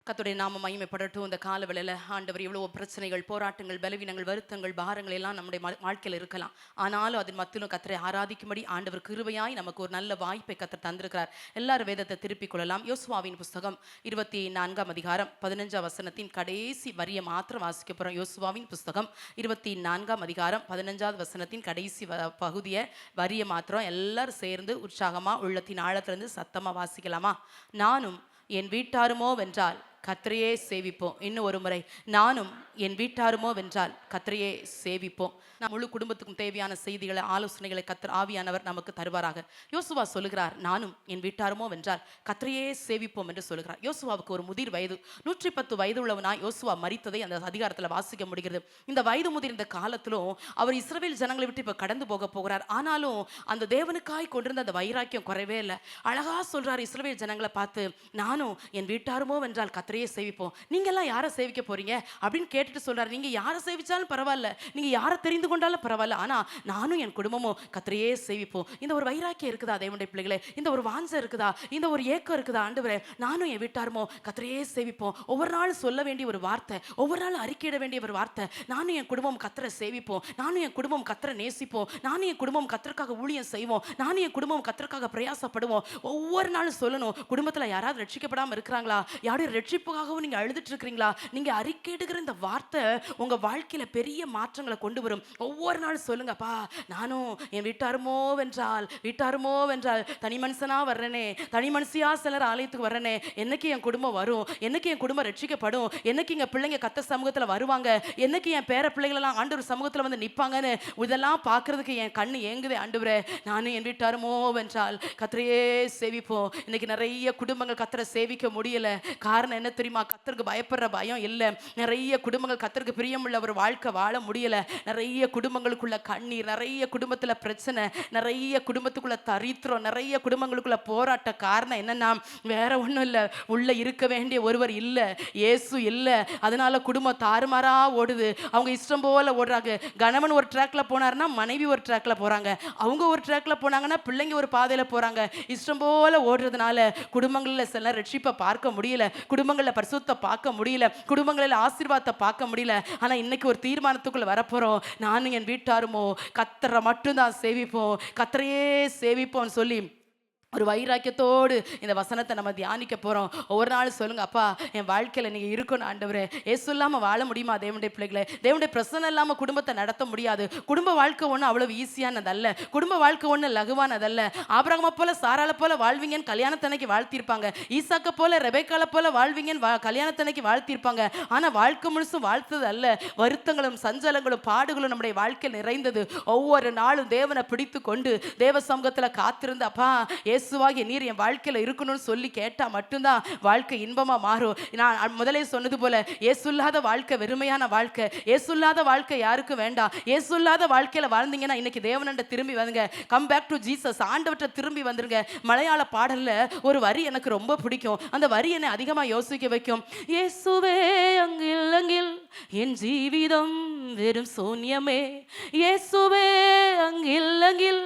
கர்த்தருடைய நாமம் மகிமைப்படட்டும். இந்த காலவெளியில ஆண்டவர் எவ்வளவோ பிரச்சனைகள், போராட்டங்கள், பலவீனங்கள், வருத்தங்கள், பாரங்கள் எல்லாம் நம்முடைய வாழ்க்கையில் இருக்கலாம். ஆனாலும் அதன் மத்தியிலும் கர்த்தரை ஆராதிக்கும்படி ஆண்டவர் கிருபையாய் நமக்கு ஒரு நல்ல வாய்ப்பை கர்த்தர் தந்திருக்கிறார். எல்லாரும் வேதத்தை திருப்பிக் கொள்ளலாம். யோசுவாவின் புஸ்தகம் 24ஆம் அதிகாரம் 15ஆம் வசனத்தின் கடைசி வரியை மாத்திரம் வாசிக்க போறோம். யோசுவாவின் புஸ்தகம் 24ஆம் அதிகாரம் 15ஆவது வசனத்தின் கடைசி பகுதியை வரியை மாத்திரம் எல்லாரும் சேர்ந்து உற்சாகமா உள்ளத்தின் ஆழத்திலிருந்து சத்தமா வாசிக்கலாமா? நானும் என் வீட்டாருமோ வென்றால் கர்த்தரையே சேவிப்போம். இன்னும் ஒரு முறை, நானும் என் வீட்டாருமோ வென்றால் கர்த்தரையே சேவிப்போம். நம் முழு குடும்பத்துக்கும் தேவையான செய்திகளை, ஆலோசனைகளை கர்த்தர் ஆவியானவர் நமக்கு தருவாராக. யோசுவா சொல்லுகிறார், நானும் என் வீட்டாருமோ வென்றால் கர்த்தரையே சேவிப்போம் என்று சொல்லுகிறார். யோசுவாவுக்கு ஒரு முதிர் வயது, 110 வயது உள்ளவனாய் யோசுவா மரித்ததை அந்த அதிகாரத்தில் வாசிக்க முடிகிறது. இந்த வயது முதிர்ந்த காலத்திலும் அவர் இஸ்ரவேல் ஜனங்களை விட்டு இப்போ கடந்து போக போகிறார். ஆனாலும் அந்த தேவனுக்காய் கொண்டிருந்த அந்த வைராக்கியம் குறைவே இல்லை. அழகா சொல்றார் இஸ்ரவேல் ஜனங்களை பார்த்து, நானும் என் வீட்டாருமோ வென்றால் கர்த்தரையே சேவிப்போம். நீங்க எல்லாம் யாரை சேவிக்க போறீங்க அப்படின்னு கேட்டுட்டு சொல்றாரு, நீங்க யாரை சேவிச்சாலும் பரவாயில்ல, நீங்க யாரை தெரிந்து கொண்டாலும் பரவாயில்ல, ஆனா நானும் என் குடும்பமும் கர்த்தரையே சேவிப்போம். இந்த ஒரு வைராக்கியம் இருக்குதா தேவனுடைய பிள்ளைகளே? இந்த ஒரு வாஞ்சை இருக்குதா? இந்த ஒரு ஏக்கம் இருக்குதா? ஆண்டவரே, நானும் என் வீட்டாருமோ கர்த்தரையே சேவிப்போம். ஒவ்வொரு நாளும் சொல்ல வேண்டிய ஒரு வார்த்தை, ஒவ்வொரு நாளும் அறிக்கையிட வேண்டிய ஒரு வார்த்தை, நானும் என் குடும்பம் கர்த்தரை சேவிப்போம், நானும் என் குடும்பம் கர்த்தரை நேசிப்போம், நானும் என் குடும்பம் கர்த்தருக்காக ஊழியம் செய்வோம், நானும் என் குடும்பம் கர்த்தருக்காக பிரயாசப்படுவோம். ஒவ்வொரு நாளும் சொல்லணும். குடும்பத்தில் யாராவது ரட்சிக்கப்படாமல் இருக்கிறாங்களா? யாருடைய ரட்சிப்புக்காகவும் நீங்க அழுதுட்டு இருக்கிறீங்களா? நீங்க அறிக்கையிடுகிற இந்த வார்த்தை உங்க வாழ்க்கையில பெரிய மாற்றங்களை கொண்டு வரும். ஒவ்வொரு நாளும் சொல்லுங்கப்பா, நானும் என் வீட்டாருமோ வென்றால் தனி மனுஷனா வர்றேனே, தனி மனுஷியா சிலர் ஆலயத்துக்கு வர்றேனே, என்னைக்கு என் குடும்பம் வரும், என்னைக்கு என் குடும்பம் ரட்சிக்கப்படும், என்னைக்கு எங்க பிள்ளைங்க கர்த்தர் சமூகத்தில் வருவாங்க, என்னைக்கு என் பேர பிள்ளைகள் எல்லாம் ஆண்டவர் சமூகத்தில் வந்து நிற்பாங்கன்னு இதெல்லாம் பார்க்கறதுக்கு என் கண்ணு ஏங்குதே. ஆண்டவரே, நானும் என் வீட்டாருமோ வென்றால் கர்த்தரையே சேவிப்போம். இன்னைக்கு நிறைய குடும்பங்கள் கர்த்தரை சேவிக்க முடியல. காரணம் என்ன தெரியுமா? கர்த்தருக்கு பயப்படுற பயம் இல்லை. நிறைய குடும்பங்கள் கர்த்தருக்கு பிரியமுள்ள ஒரு வாழ்க்கை வாழ முடியல. நிறைய குடும்பங்களுக்குள்ள கண்ணீர், நிறைய குடும்பத்துல பிரச்சனை, நிறைய குடும்பத்துக்குள்ள தரித்திரம், நிறைய குடும்பங்களுக்குள்ள போராட்ட. காரணம் என்னன்னா, வேற ஒண்ணும் இல்ல, உள்ள இருக்க வேண்டிய ஒருவர் இல்ல, இயேசு இல்ல. அதனால குடும்பம் தாறுமாறா ஓடுது. அவங்க இஷ்டம் போல ஓடுறாங்க. கணவன் ஒரு ட்ராக்ல போனாருன்னா மனைவி ஒரு ட்ராக்ல போறாங்க, அவங்க ஒரு ட்ராக்ல போனாங்கன்னா பிள்ளைங்க ஒரு பாதையில போறாங்க. இஷ்டம் போல ஓடுறதுனால குடும்பங்கள்ல சில ரட்சிப்பை பார்க்க முடியல, குடும்பங்கள்ல பரிசுத்த பார்க்க முடியல, குடும்பங்களில் ஆசீர்வாதத்தை பார்க்க முடியல. ஆனா இன்னைக்கு ஒரு தீர்மானத்துக்குள்ள வரப்போறோம். நானும் என் வீட்டாருமோ கர்த்தரை மட்டும்தான் சேவிப்போம், கர்த்தரையே சேவிப்போம் சொல்லி ஒரு வைராக்கியத்தோடு இந்த வசனத்தை நம்ம தியானிக்க போகிறோம். ஒவ்வொரு நாள் சொல்லுங்க, அப்பா என் வாழ்க்கையில் நீங்கள் இருக்கணும் ஆண்டவரே. ஏசு இல்லாமல் வாழ முடியுமா தேவனுடைய பிள்ளைகளே? தேவனுடைய பிரசன்னம் இல்லாமல் குடும்பத்தை நடத்த முடியாது. குடும்ப வாழ்க்கை ஒன்று அவ்வளோ ஈஸியானதல்ல, குடும்ப வாழ்க்கை ஒன்று லகுவானதல்ல. ஆபிரகாமை போல சாராளை போல வாழ்வீங்கன்னு கல்யாணத்தன்னைக்கு வாழ்த்திருப்பாங்க, ஈசாக்க போல ரெபேக்கால போல வாழ்வீங்கன்னு கல்யாணத்தன்னைக்கு வாழ்த்திருப்பாங்க. ஆனால் வாழ்க்கை முழுசும் வாழ்த்தது அல்ல. வருத்தங்களும் சஞ்சலங்களும் பாடுகளும் நம்முடைய வாழ்க்கையில் நிறைந்தது. ஒவ்வொரு நாளும் தேவனை பிடித்து கொண்டு தேவ சமூகத்தில் காத்திருந்து, அப்பா இயேசுவாகிய நீர் என் வாழ்க்கையில் இருக்கணும்னு சொல்லி கேட்டால் மட்டும்தான் வாழ்க்கை இன்பமாக மாறும். நான் முதலே சொன்னது போல, இயேசு இல்லாத வாழ்க்கை வெறுமையான வாழ்க்கை. இயேசு இல்லாத வாழ்க்கை யாருக்கும் வேண்டாம். இயேசு இல்லாத வாழ்க்கையில் வாழ்ந்தீங்கன்னா இன்னைக்கு தேவனண்ட திரும்பி வந்துங்க. Come back to Jesus. ஆண்டவற்றை திரும்பி வந்துருங்க. மலையாள பாடல்ல ஒரு வரி எனக்கு ரொம்ப பிடிக்கும். அந்த வரி என்னை அதிகமாக யோசிக்க வைக்கும். இயேசுவே அங்கில் அங்கில் என் ஜீவிதம் வெறும் சூன்யமே, இயேசுவே அங்கில் அங்கில்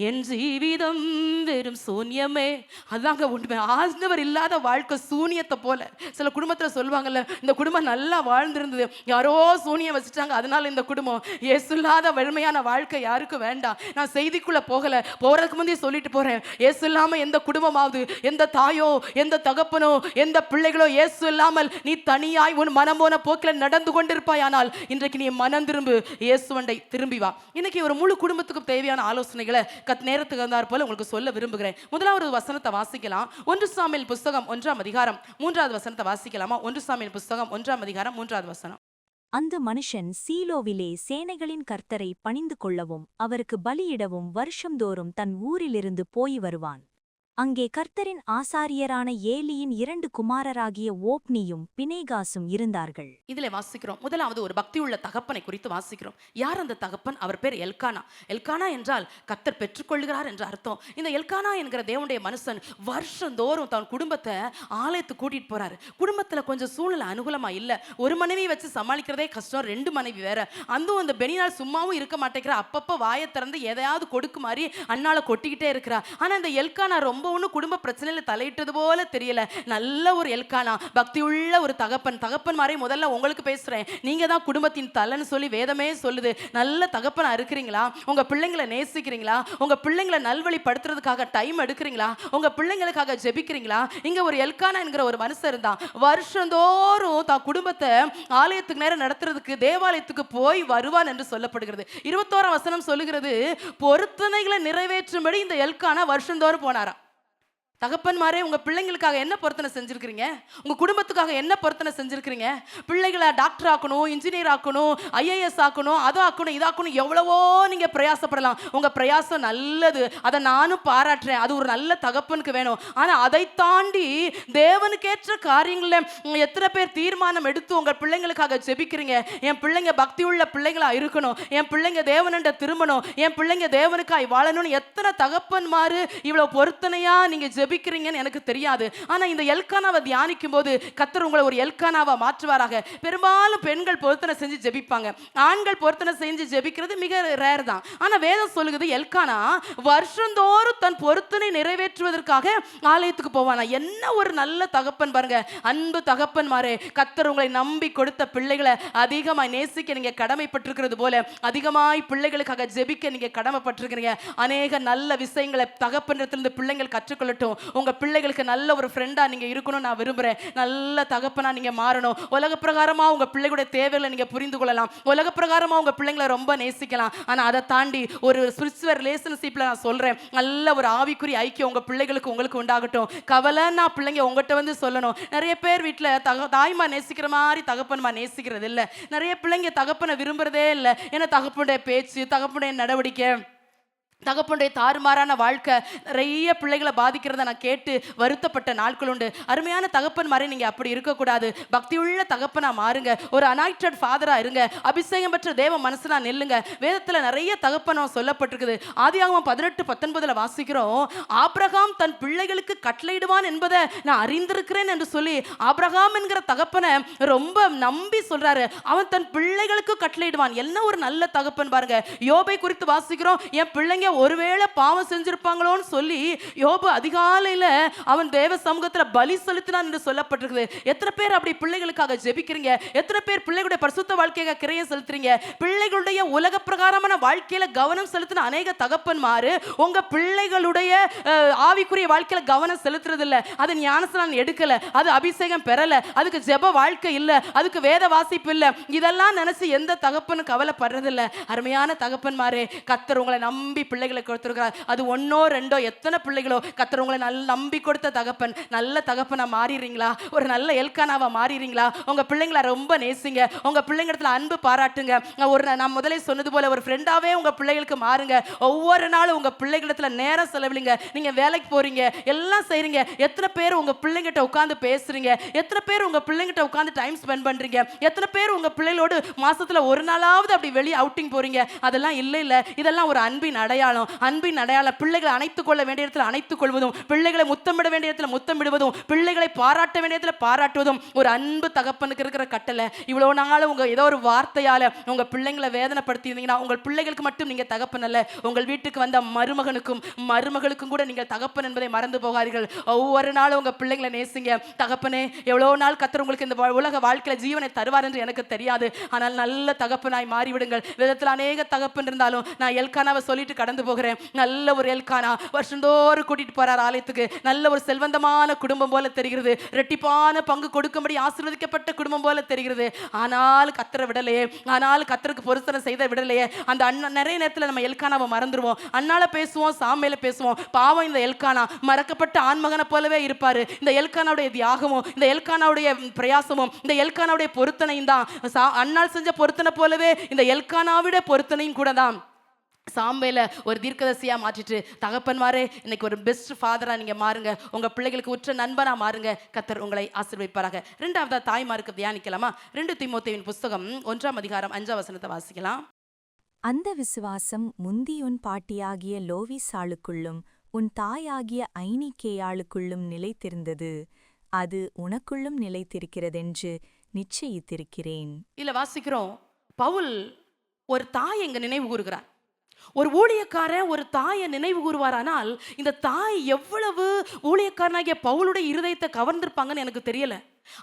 என் ஜீவிதம் வெறும் சூன்யமே. அதாங்க உண்மை. ஆண்டவர் இல்லாத வாழ்க்கை சூனியத்தை போல. சில குடும்பத்தில் சொல்லுவாங்கல்ல, இந்த குடும்பம் நல்லா வாழ்ந்திருந்தது, யாரோ சூனியம் வச்சுட்டாங்க, அதனால இந்த குடும்பம். இயேசு இல்லாத வெறுமையான வாழ்க்கை யாருக்கும் வேண்டாம். நான் செய்திக்குள்ள போகல, போறதுக்கு முந்தைய சொல்லிட்டு போறேன். இயேசு இல்லாம எந்த குடும்பமாவது, எந்த தாயோ, எந்த தகப்பனோ, எந்த பிள்ளைகளோ இயேசு இல்லாமல் நீ தனியாய் உன் மனம் போன போக்கில் நடந்து கொண்டிருப்பாய். ஆனால் இன்றைக்கு நீ மனம் திரும்பு, இயேசுவண்டை திரும்பி வா. இன்னைக்கு ஒரு முழு குடும்பத்துக்கும் தேவையான ஆலோசனைகளை நேரத்துக்கு வந்தார் போல உங்களுக்கு சொல்ல விரும்புகிறேன். முதலாவது வசனத்தை வாசிக்கலாம். 1 சாமுவேல் புஸ்தகம் 1ஆம் அதிகாரம் 3வது வசனத்தை வாசிக்கலாமா? 1 சாமுவேல் புஸ்தகம் 1ஆம் அதிகாரம் 3வது வசனம். அந்த மனுஷன் சீலோவிலே சேனைகளின் கர்த்தரை பணிந்து கொள்ளவும் அவருக்கு பலியிடவும் வருஷந்தோறும் தன் ஊரிலிருந்து போய் வருவான். அங்கே கர்த்தரின் ஆசாரியரான ஏலியின் 2 குமாரராகிய ஓப்னியும் பினேகாசும் இருந்தார்கள். இதில் வாசிக்கிறோம், முதலாவது ஒரு பக்தியுள்ள தகப்பனை குறித்து வாசிக்கிறோம். யார் அந்த தகப்பன்? அவர் பேர் எல்கானா. எல்கானா என்றால் கர்த்தர் பெற்றுக்கொள்கிறார் என்ற அர்த்தம். இந்த எல்கானா என்கிற தேவனுடைய மனுஷன் வருஷந்தோறும் தன் குடும்பத்தை ஆலயத்துக்கு கூட்டிட்டு போறாரு. குடும்பத்தில் கொஞ்சம் சூழ்நிலை அனுகூலமா இல்லை. ஒரு மனைவி வச்சு சமாளிக்கிறதே கஷ்டம், 2 மனைவி வேற. அந்த பெனினால் சும்மாவும் இருக்க மாட்டேங்கிறா. அப்பப்போ வாயை திறந்து எதையாவது கொடுக்கு மாதிரி அண்ணால கொட்டிக்கிட்டே இருக்கிறா. ஆனா இந்த எல்கானா ரொம்ப நம்ம ஒன்றும் குடும்ப பிரச்சனையில தலையிட்டது போல தெரியல. நல்ல ஒரு எல்கானா, பக்தியுள்ள ஒரு தகப்பன் மாதிரி முதல்ல உங்களுக்கு பேசுறேன். நீங்க தான் குடும்பத்தின் தலைன்னு சொல்லி வேதமே சொல்லுது. நல்ல தகப்பனா இருக்கிறீங்களா? உங்க பிள்ளைங்களை நேசிக்கிறீங்களா? உங்க பிள்ளைங்களை நல்வழிப்படுத்துறதுக்காக டைம் எடுக்கிறீங்களா? உங்க பிள்ளைங்களுக்காக ஜெபிக்கிறீங்களா? இங்க ஒரு எல்கானா என்கிற ஒரு மனுஷன் இருந்தான். வருஷந்தோறும் தான் குடும்பத்தை ஆலயத்துக்கு நேரம் நடத்துறதுக்கு தேவாலயத்துக்கு போய் வருவான் என்று சொல்லப்படுகிறது. 21ஆம் வசனம் சொல்லுகிறது, பொருத்தனைகளை நிறைவேற்றும்படி இந்த எல்கானா வருஷந்தோறும் போனாராம். தகப்பன்மாரே, உங்க பிள்ளைங்களுக்காக என்ன பொருத்தனை செஞ்சிருக்கிறீங்க? உங்க குடும்பத்துக்காக என்ன பொருத்தனை செஞ்சிருக்கிறீங்க? பிள்ளைகளை டாக்டர் ஆக்கணும், இன்ஜினியர் ஆக்கணும், IAS ஆக்கணும், அது ஆக்கணும், இதாக்கணும், எவ்வளவோ நீங்க பிரயாசப்படலாம். உங்க பிரயாசம் நல்லது, அதை நானும் பாராட்டுறேன். அது ஒரு நல்ல தகப்பனுக்கு வேணும். ஆனா அதை தாண்டி தேவனுக்கேற்ற காரியங்கள எத்தனை பேர் தீர்மானம் எடுத்து உங்க பிள்ளைங்களுக்காக ஜெபிக்கிறீங்க? என் பிள்ளைங்க பக்தியுள்ள பிள்ளைங்களா இருக்கணும், என் பிள்ளைங்க தேவனண்ட திரும்பணும், என் பிள்ளைங்க தேவனுக்காய் வாழணும்னு எத்தனை தகப்பன்மாரு இவ்வளவு பொருத்தனையா நீங்க ஜெபிக்கிறீங்கன்னு எனக்கு தெரியாது. ஆனா இந்த எல்கானாவை தியானிக்கும் போது கர்த்தர் உங்களை ஒரு எல்கானாவா மாற்றுவாராக. பெரும்பாலும் பெண்கள் பொருத்தனை செஞ்சு ஜெபிப்பாங்க, ஆண்கள் பொருத்தனை செஞ்சு ஜெபிக்கிறது மிக ரேர் தான். ஆனா வேதம் சொல்லுகிறது, எல்கானா வருஷந்தோறும் தன் பொருத்தனை நிறைவேற்றுவதற்காக ஆலயத்துக்கு போவானா. என்ன ஒரு நல்ல தகப்பன் பாருங்க. அன்பு தகப்பன்மாரே, கர்த்தர் உங்களை நம்பி கொடுத்த பிள்ளைகளை அதிகமாய் நேசிக்க நீங்க கடமைப்பட்டிருக்கிறது போல அதிகமாய் பிள்ளைகளுக்காக ஜெபிக்க நீங்க கடமைப்பட்டிருக்கிறீங்க. அநேக நல்ல விஷயங்களை தகப்பனிடத்திலிருந்து பிள்ளைகள் கற்றுக்கொள்ளட்டும். உங்க பிள்ளைகளுக்கு நல்ல ஒரு ஃப்ரெண்டா நீங்க இருக்கணும் நான் விரும்புறேன். நல்ல தகப்பனா நீங்க மாறணும். உலக பிரகாரமா உங்க பிள்ளைகளுடைய தேவைகளை நீங்க புரிந்து கொள்ளலாம். உலக பிரகாரமா உங்க பிள்ளைங்களை ரொம்ப நேசிக்கலாம். ஆனா அதை தாண்டி ஒரு ஸ்பிரிச்சுவல் ரிலேஷன்ஷிப்ல நான் சொல்றேன், நல்ல ஒரு ஆவிக்குரிய ஐக்கியம் உங்க பிள்ளைகளுக்கு உங்களுக்கு உண்டாகட்டும். கவலைன்னா பிள்ளைங்க உங்ககிட்ட வந்து சொல்லணும். நிறைய பேர் வீட்டுல தாய்மா நேசிக்கிற மாதிரி தகப்பன்மா நேசிக்கிறது இல்லை. நிறைய பிள்ளைங்க தகப்பனை விரும்புறதே இல்லை. ஏன்னா தகப்பனுடைய பேச்சு, தகப்பனுடைய நடவடிக்கை, தகப்பனுடைய தாறுமாறான வாழ்க்கை நிறைய பிள்ளைகளை பாதிக்கிறத நான் கேட்டு வருத்தப்பட்ட நாட்கள் உண்டு. அருமையான தகப்பன் மாதிரி நீங்க அப்படி இருக்கக்கூடாது. பக்தியுள்ள தகப்பனா மாறுங்க. ஒரு அனாய்டட் ஃபாதரா இருங்க. அபிஷேகம் பெற்ற தேவ மனசுனா நெல்லுங்க. வேதத்துல நிறைய தகப்பனும் சொல்லப்பட்டிருக்குது. ஆதியாகமம் 18:19 வாசிக்கிறோம், ஆபிரகாம் தன் பிள்ளைகளுக்கு கட்டளையிடுவான் என்பதை நான் அறிந்திருக்கிறேன் என்று சொல்லி ஆபிரகாம் என்கிற தகப்பனை ரொம்ப நம்பி சொல்றாரு. அவன் தன் பிள்ளைகளுக்கு கட்டளையிடுவான். என்ன ஒரு நல்ல தகப்பன் பாருங்க. யோபை குறித்து வாசிக்கிறோம், என் பிள்ளைங்க ஒருவேளை பாவம் செஞ்சிருப்பாங்களோன்னு சொல்லி யோபு அதிகாலையில அவன் தேவ சமூகத்துல பலி செலுத்தினான் என்று சொல்லப்பட்டிருக்குது. எத்தனை பேர் அப்படி பிள்ளைகளுக்காக ஜெபிக்கிறீங்க? எத்தனை பேர் பிள்ளைகளுடைய பரிசுத்த வாழ்க்கையாக கிரையை செலுத்துறீங்க? பிள்ளைகளுடைய உலக பிரகாரமான வாழ்க்கையில கவனம் செலுத்தின அநேக தகப்பன்மாரு உங்க பிள்ளைகளுடைய ஆவிக்குரிய வாழ்க்கையில கவனம் செலுத்துறது இல்ல. அது ஞானஸ்நானம் எடுக்கல, அது அபிஷேகம் பெறல, அதுக்கு ஜெப வாழ்க்கை இல்ல, அதுக்கு வேத வாசிப்பு இல்ல. இதெல்லாம் நினைச்சு எந்த தகப்பனும் கவலைப்படுறது இல்ல. அருமையான தகப்பன்மாரே, கர்த்தர் உங்களை நம்பி பிள்ளைகளை கொடுத்திருக்கிறார். அது ஒன்னோ ரெண்டோ எத்தனை பிள்ளைகளோ, கர்த்தர் உங்களை நல்ல நம்பி கொடுத்த தகப்பன். நல்ல தகப்பனா மாறிடுறீங்களா? ஒரு நல்ல எல்கானாவா மாறிடுறீங்களா? உங்க பிள்ளைங்களை ரொம்ப நேசிங்க. உங்க பிள்ளைங்க இடத்துல அன்பு பாராட்டுங்க. நான் முதலே சொன்னது போல ஒரு ஃப்ரெண்டாவே உங்க பிள்ளைகளுக்கு மாறுங்க. ஒவ்வொரு நாளும் உங்க பிள்ளைகளிடத்துல நேரம் செலவிடுங்க. நீங்க வேலைக்கு போறீங்க, எல்லாம் செய்றீங்க. எத்தனை பேர் உங்க பிள்ளைங்கிட்ட உட்கார்ந்து பேசுறீங்க? எத்தனை பேர் உங்க பிள்ளைங்கிட்ட உட்கார்ந்து டைம் ஸ்பெண்ட் பண்றீங்க? எத்தனை பேர் உங்க பிள்ளைகளோடு மாசத்துல ஒரு நாளாவது அப்படி வெளியே அவுட்டிங் போறீங்க? அதெல்லாம் இல்ல. இதெல்லாம் ஒரு அன்பின் அடையாளம். அன்பின் அடையாளம். பிள்ளைகளை அணைத்துக் கொள்ள வேண்டிய இடத்துல அணைத்துக் கொள்வதும், பிள்ளைகளை முத்தமிட வேண்டிய இடத்துல முத்தமிடுவதும், பிள்ளைகளை பாராட்ட வேண்டிய இடத்துல பாராட்டுவதும் ஒரு அன்பு தகப்பனுக்கு இருக்கிற கட்டளை. இவ்வளவு நாளும் உங்க ஏதோ ஒரு வார்த்தையால உங்க பிள்ளைங்களை வேதனைப்படுத்தி இருந்தீங்கன்னா, உங்கள் பிள்ளைகளுக்கு மட்டும் நீங்க தகப்பன் அல்ல, உங்கள் வீட்டுக்கு வந்த மருமகளுக்கும் கூட நீங்கள் தகப்பன் என்பதை மறந்து போகாதீர்கள். ஒவ்வொரு நாளும் உங்க பிள்ளைங்களை நேசிங்க. தகப்பனே, எவ்வளவு நாள் கர்த்தர் உங்களுக்கு இந்த உலக வாழ்க்கையில ஜீவனை தருவார் என்று எனக்கு தெரியாது, ஆனால் நல்ல தகப்பனாய் மாறிவிடுங்கள். வேதத்தில் அநேக தகப்பன் இருந்தாலும் நான் எல்கானாவை சொல்லிட்டு கடந்து போகிறேன். நல்ல ஒரு எல்கானா வருஷந்தோறும் கூட்டிட்டு போறார் ஆலயத்துக்கு. நல்ல ஒரு செல்வந்தமான குடும்பம் போல தெரிகிறது. ரெட்டிப்பான பங்கு கொடுக்கும்படி ஆசீர்வதிக்கப்பட்ட குடும்பம் போல தெரிகிறது. ஆனால் கர்த்தரை விடலையே, ஆனால் கர்த்தருக்கு பொருத்தனை செய்த விடலையே. அந்த நிறைய நேரத்தில் நம்ம எல்கானாவை மறந்துடுவோம். அண்ணால பேசுவோம், சாமையில பேசுவோம். பாவம் இந்த எல்கானா மறக்கப்பட்ட ஆண்மகனை போலவே இருப்பாரு. இந்த எல்கானாவுடைய தியாகமும், இந்த எல்கானாவுடைய பிரயாசமும், இந்த எல்கானாவுடைய பொருத்தனையும் தான் அண்ணால் செஞ்ச பொருத்தனை போலவே இந்த எல்கானாவுடைய பொருத்தனையும் கூட தான் சாம்பேல ஒரு தீர்க்கதரிசியா மாற்றிட்டு, தகப்பன்மாரே இன்னைக்கு ஒரு பெஸ்ட் ஃபாதரா நீங்க மாறுங்க. உங்க பிள்ளைகளுக்கு உற்ற நண்பனா மாறுங்க. கர்த்தர் உங்களை ஆசீர்வதிப்பாராக. இரண்டாவதா தாய்மாருக்கு தியானிக்கலாமா? 2 தீமோத்தேயுவின் புஸ்தகம் 1ஆம் அதிகாரம் 5ஆம் வசனத்தை வாசிக்கலாம். அந்த விசுவாசம் முந்தியுன் பாட்டியாகிய லோவிசாளுக்குள்ளும் உன் தாயாகிய ஐனிக்கேயாளுக்குள்ளும் நிலைத்திருந்தது. அது உனக்குள்ளும் நிலைத்திருக்கிறதென்று நிச்சயித்திருக்கிறேன். இல்ல வாசிக்கிறோம், பவுல் ஒரு தாய் எங்க நினைவு கூறுகிறார். ஒரு ஊழியக்காரன் ஒரு தாயை நினைவு கூறுவாரானால் இந்த தாய் எவ்வளவு ஊழியக்காரனாகிய பவுலுடைய இருதயத்தை கவர்ந்திருப்பாங்கன்னு எனக்கு தெரியல.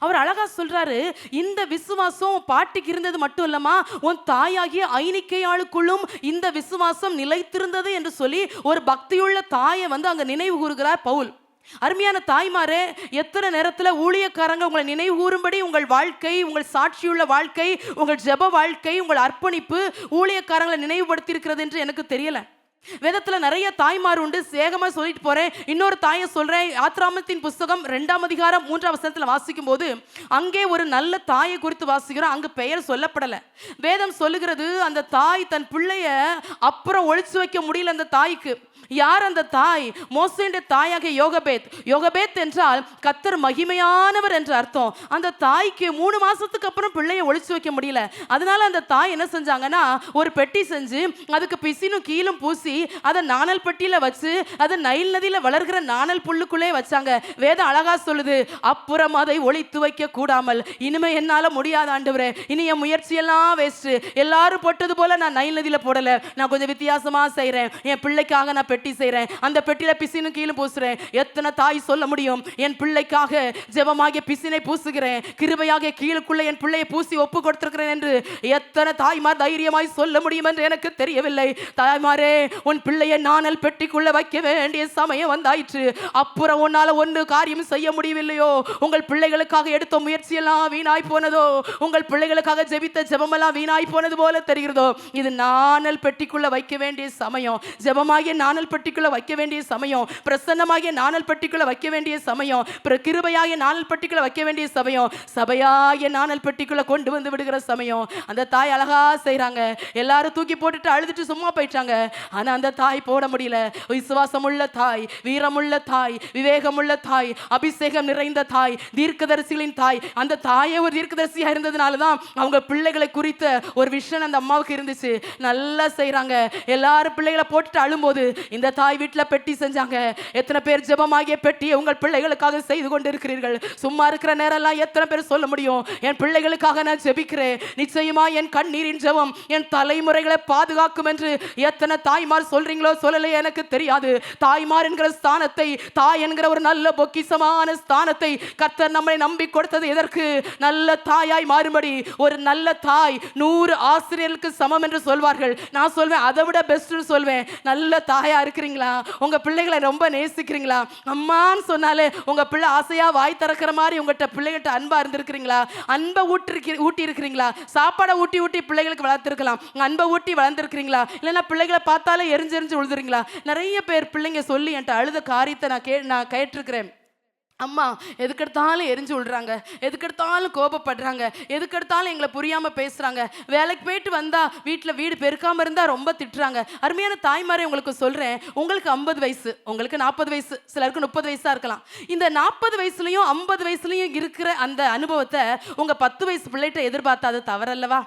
அவர் அழகா சொல்றாரு, இந்த விசுவாசம் பாட்டிக்கு இருந்தது மட்டும் இல்லமா, உன் தாயாகிய ஐனிக்கையாளுக்குள்ளும் இந்த விசுவாசம் நிலைத்திருந்தது என்று சொல்லி ஒரு பக்தியுள்ள தாயை அங்க நினைவு கூறுகிறார் பவுல். அருமையான தாய்மாரே, எத்தனை நேரத்தில் ஊழியக்காரங்க உங்களை நினைவு கூறும்படி உங்கள் வாழ்க்கை, உங்கள் சாட்சியுள்ள வாழ்க்கை, உங்கள் ஜெப வாழ்க்கை, உங்கள் அர்ப்பணிப்பு ஊழியக்காரங்களை நினைவுபடுத்தி இருக்கிறது என்று எனக்கு தெரியல. வேதத்துல நிறைய தாய்மார் உண்டு, சேகமா சொல்லிட்டு போறேன். இன்னொரு தாயை சொல்றேன். ஆத்திராமத்தின் புஸ்தகம் 2ஆம் அதிகாரம் 3ஆம் வசனத்துல வாசிக்கும் போது அங்கே ஒரு நல்ல தாயை குறித்து வாசிக்கிறோம். அங்கு பெயர் சொல்லப்படல. வேதம் சொல்லுகிறது, அந்த தாய் தன் பிள்ளைய அப்புறம் ஒளிச்சு வைக்க முடியல. அந்த தாய்க்கு யார் அந்த தாய்? மோசேயுடைய தாயாக யோகபேத். யோகபேத் என்றால் கர்த்தர் மகிமையானவர் என்று அர்த்தம். அந்த தாய்க்கு 3 மாசத்துக்கு அப்புறம் பிள்ளையை ஒளிச்சு வைக்க முடியல. அதனால அந்த தாய் என்ன செஞ்சாங்கன்னா, ஒரு பெட்டி செஞ்சு அதுக்கு பிசினும் கீழும் பூசி அதை நாணல் பெட்டியில வச்சு அதை நைல் நதியில வளர்கிற நாணல் புல்லுக்குள்ளே வச்சாங்க. வேதம் அழகா சொல்லுது, அப்புறம் அதை ஒளித்து வைக்க கூடாமல், இனிமே என்னால முடியாத ஆண்டவரே, இனி என் முயற்சியெல்லாம் வேஸ்ட், எல்லாரும் போட்டது போல நான் நைல் நதியில போடல, நான் கொஞ்சம் வித்தியாசமா செய்றேன், என் பிள்ளைக்காக நான் பெட்டி செய்றேன், அந்த பெட்டியில பிசினும் கீழும் பூசுறேன். எத்தனை தாய் சொல்ல முடியும், என் பிள்ளைக்காக ஜெபமாகிய பிசினை பூசுகிறேன், கிருபையாக கீழுக்குள்ள என் பிள்ளையை பூசி ஒப்பு கொடுத்திருக்கிறேன் என்று எத்தனை தாய்மார் தைரியமாய் சொல்ல முடியும் என்று எனக்கு தெரியவில்லை. தாய்மாரே, உன் பிள்ளையை நாணல் பெட்டிக்குள்ள வைக்க வேண்டிய சமயம் வந்தாயிற்று. அப்புறம் உன்னால ஒன்று காரியம் செய்ய முடியவில்லையோ, உங்கள் பிள்ளைகளுக்காக எடுத்த முயற்சியெல்லாம் வீணாய் போனதோ, உங்கள் பிள்ளைகளுக்காக ஜெபித்த ஜெபமெல்லாம் வீணாய் போனது போல தெரிகிறதோ, இது நாணல் பெட்டிக்குள்ள வைக்க வேண்டிய சமயம், ஜெபமாகிய நாணல் பெட்டிக்குள்ள வைக்க வேண்டிய சமயம், பிரசன்னமாகிய நாணல் பெட்டிக்குள்ள வைக்க வேண்டிய சமயம், கிருபையாகிய நாணல் பெட்டிக்குள்ள வைக்க வேண்டிய சமயம், சபையாகிய நாணல் பெட்டிக்குள்ள கொண்டு வந்து விடுகிற சமயம். அந்த தாய் அழகா செய்றாங்க. எல்லாரும் தூக்கி போட்டுட்டு அழுதுட்டு சும்மா போயிட்டாங்க. ஆனா அந்த தாய் போட முடியல. விசுவாசமுள்ள தாய், வீரமுள்ள தாய், விவேகமுள்ள தாய், அபிஷேகம் நிறைந்த தாய், தீர்க்கதரிசிகளின் தாய். அந்த தாயே ஒரு தீர்க்கதரிசியா இருந்ததுனால தான் அவங்க பிள்ளைகளை குறித்த ஒரு விஷயம் அந்த அம்மாவுக்கு இருந்துச்சு. நல்லா செய்றாங்க. எல்லாரும் பிள்ளைகளை போட்டுட்டு அழும்போது இந்த தாய் வீட்டில் பெட்டி செஞ்சாங்க. எத்தனை பேர் ஜெபமாகிய பெட்டியை உங்கள் பிள்ளைகளுக்காக செய்து கொண்டு இருக்கிறீர்கள்? சும்மா இருக்கிற நேரம்லாம் எத்தனை பேர் சொல்ல முடியும், என் பிள்ளைகளுக்காக நான் ஜெபிக்கிறேன், நிச்சயமா என் கண்ணீரின் ஜெபம் என் தலைமுறைகளை பாதுகாக்கும் என்று எத்தனை தாய்மார் சொல்றீங்களோ சொல்லலையே எனக்கு தெரியாது. தாய்மார் என்கிற ஸ்தானத்தை, தாய் என்கிற ஒரு நல்ல பொக்கிஷமான ஸ்தானத்தை கர்த்தர் நம்மை நம்பி கொடுத்தது எதற்கு? நல்ல தாயாய் மாறும்படி. ஒரு நல்ல தாய் 100 ஆசிரியர்களுக்கு சமம் என்று சொல்வார்கள். நான் சொல்வேன் அதை விட பெஸ்ட்னு சொல்வேன். நல்ல தாயா இருக்கிறீங்களா? உங்க பிள்ளைகளை ரொம்ப நேசிக்கிறீங்களா? அம்மான்னு சொன்னாலே உங்க பிள்ளை ஆசையா வாய் திறக்கிற மாதிரி உங்ககிட்ட பிள்ளைகிட்ட அன்பா இருந்திருக்கிறீங்களா? அன்பை ஊட்டி இருக்கிறீங்களா? சாப்பாடை ஊட்டி பிள்ளைகளுக்கு வளர்த்துருக்கலாம். அன்பை ஊட்டி வளர்ந்துருக்கிறீங்களா? இல்லைன்னா பிள்ளைகளை பார்த்தாலே எரிஞ்சு விழுதுறீங்களா? நிறைய பேர் பிள்ளைங்க சொல்லி என்கிட்ட அழுத காரியத்தை நான் கேட்டிருக்கிறேன். அம்மா எதுக்கெடுத்தாலும் எரிஞ்சு விடுறாங்க, எதுக்கெடுத்தாலும் கோபப்படுறாங்க, எதுக்கெடுத்தாலும் எங்களை புரியாமல் பேசுகிறாங்க, வேலைக்கு போயிட்டு வந்தால் வீட்டில் வீடு பெருக்காமல் இருந்தால் ரொம்ப திட்டுறாங்க. அருமையான தாய்மாரே, உங்களுக்கு சொல்கிறேன், உங்களுக்கு 50 வயசு, உங்களுக்கு 40 வயசு, சிலருக்கு 30 வயசாக இருக்கலாம். இந்த 40 வயசுலையும் 50 வயசுலையும் இருக்கிற அந்த அனுபவத்தை உங்கள் 10 வயசு பிள்ளைகிட்ட எதிர்பார்த்தா அது தவறல்லவா?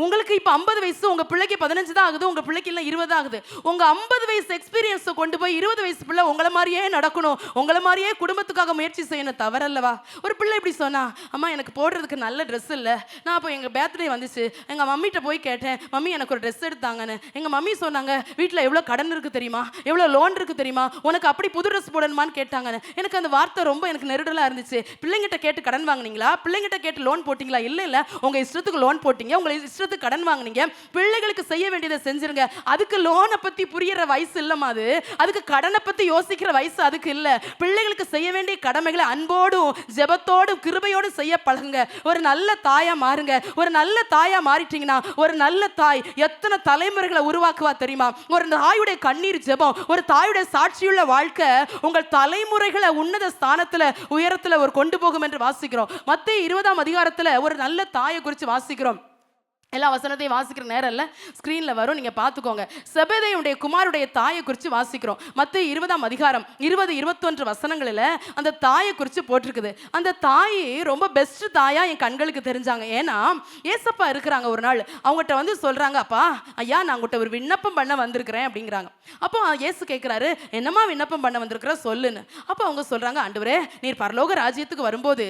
உங்களுக்கு இப்போ 50 வயசு, உங்க பிள்ளைக்கு 15 தான் ஆகுது, உங்க பிள்ளைக்கு இல்லை 20 ஆகுது. உங்க 50 வயசு எக்ஸ்பீரியன்ஸை கொண்டு போய் 20 வயசு பிள்ளை உங்களை மாதிரியே நடக்கணும், உங்களை மாதிரியே குடும்பத்துக்காக முயற்சி செய்யணும், தவறல்லவா? ஒரு பிள்ளை இப்படி சொன்னா, அம்மா எனக்கு போடுறதுக்கு நல்ல ட்ரெஸ் இல்லை, நான் அப்போ எங்கள் பர்த்டே வந்துச்சு, எங்கள் மம்மிகிட்ட போய் கேட்டேன், மம்மி எனக்கு ஒரு ட்ரெஸ் எடுத்தாங்கன்னு. எங்கள் மம்மி சொன்னாங்க, வீட்டில் எவ்வளோ கடன் இருக்குது தெரியுமா, எவ்வளோ லோன் இருக்குது தெரியுமா, உனக்கு அப்படி புது ட்ரெஸ் போடணுமான்னு கேட்டாங்கன்னு. எனக்கு அந்த வார்த்தை ரொம்ப எனக்கு நெருடலாக இருந்துச்சு. பிள்ளைங்கிட்ட கேட்டு கடன் வாங்கினீங்களா? பிள்ளைங்கிட்ட கேட்டு லோன் போட்டிங்களா? இல்லை, உங்கள் இஷ்டத்துக்கு லோன் போட்டிங்க, உங்களை இஷ்டத்துக்கு கடன் வாங்குனீங்க. பிள்ளைகளுக்கு செய்ய வேண்டியதை செஞ்சிருங்க. அதுக்கு லோனை பத்தி புரியற வயசு இல்லமா, அதுக்கு கடனை பத்தி யோசிக்கிற வயசு அதுக்கு இல்ல. பிள்ளைகளுக்கு செய்ய வேண்டிய கடமைகளை அன்போடும் ஜெபத்தோடும் கிருபையோடும் செய்ய பழகுங்க. ஒரு நல்ல தாயா மாறுங்க. ஒரு நல்ல தாயா மாறிட்டீங்கன்னா, ஒரு நல்ல தாய் எத்தனை தலைமுறைகளை உருவாக்குவா தெரியுமா? ஒரு தாயுடைய கண்ணீர் ஜெபம், ஒரு தாயுடைய சாட்சியுள்ள வாழ்க்கை உங்கள் தலைமுறைகளை உன்னத ஸ்தானத்துல உயரத்துல ஒரு கொண்டு போகும் என்று வாசிக்கிறோம். மத்தேயு 20ஆம் அதிகாரத்துல ஒரு நல்ல தாயை குறித்து வாசிக்கிறோம். எல்லா வசனத்தையும் வாசிக்கிற நேரம் இல்லை, ஸ்க்ரீனில் வரும், நீங்கள் பார்த்துக்கோங்க. செபதேயுடைய குமாருடைய தாயை குறித்து வாசிக்கிறோம். மத்தேயு 20ஆம் அதிகாரம் 20-21 வசனங்களில் அந்த தாயை குறித்து போட்டிருக்குது. அந்த தாய் ரொம்ப பெஸ்ட் தாயா என் கண்களுக்கு தெரிஞ்சாங்க. ஏன்னா ஏசப்பா இருக்கிறாங்க. ஒரு நாள் அவங்ககிட்ட சொல்கிறாங்க, அப்பா ஐயா நான் உங்கள்கிட்ட ஒரு விண்ணப்பம் பண்ண வந்திருக்கிறேன் அப்படிங்கிறாங்க. அப்போ ஏசு கேட்குறாரு, என்னம்மா விண்ணப்பம் பண்ண வந்திருக்கிற சொல்லுன்னு. அப்போ அவங்க சொல்கிறாங்க, ஆண்டவரே நீர் பரலோக ராஜ்யத்துக்கு வரும்போது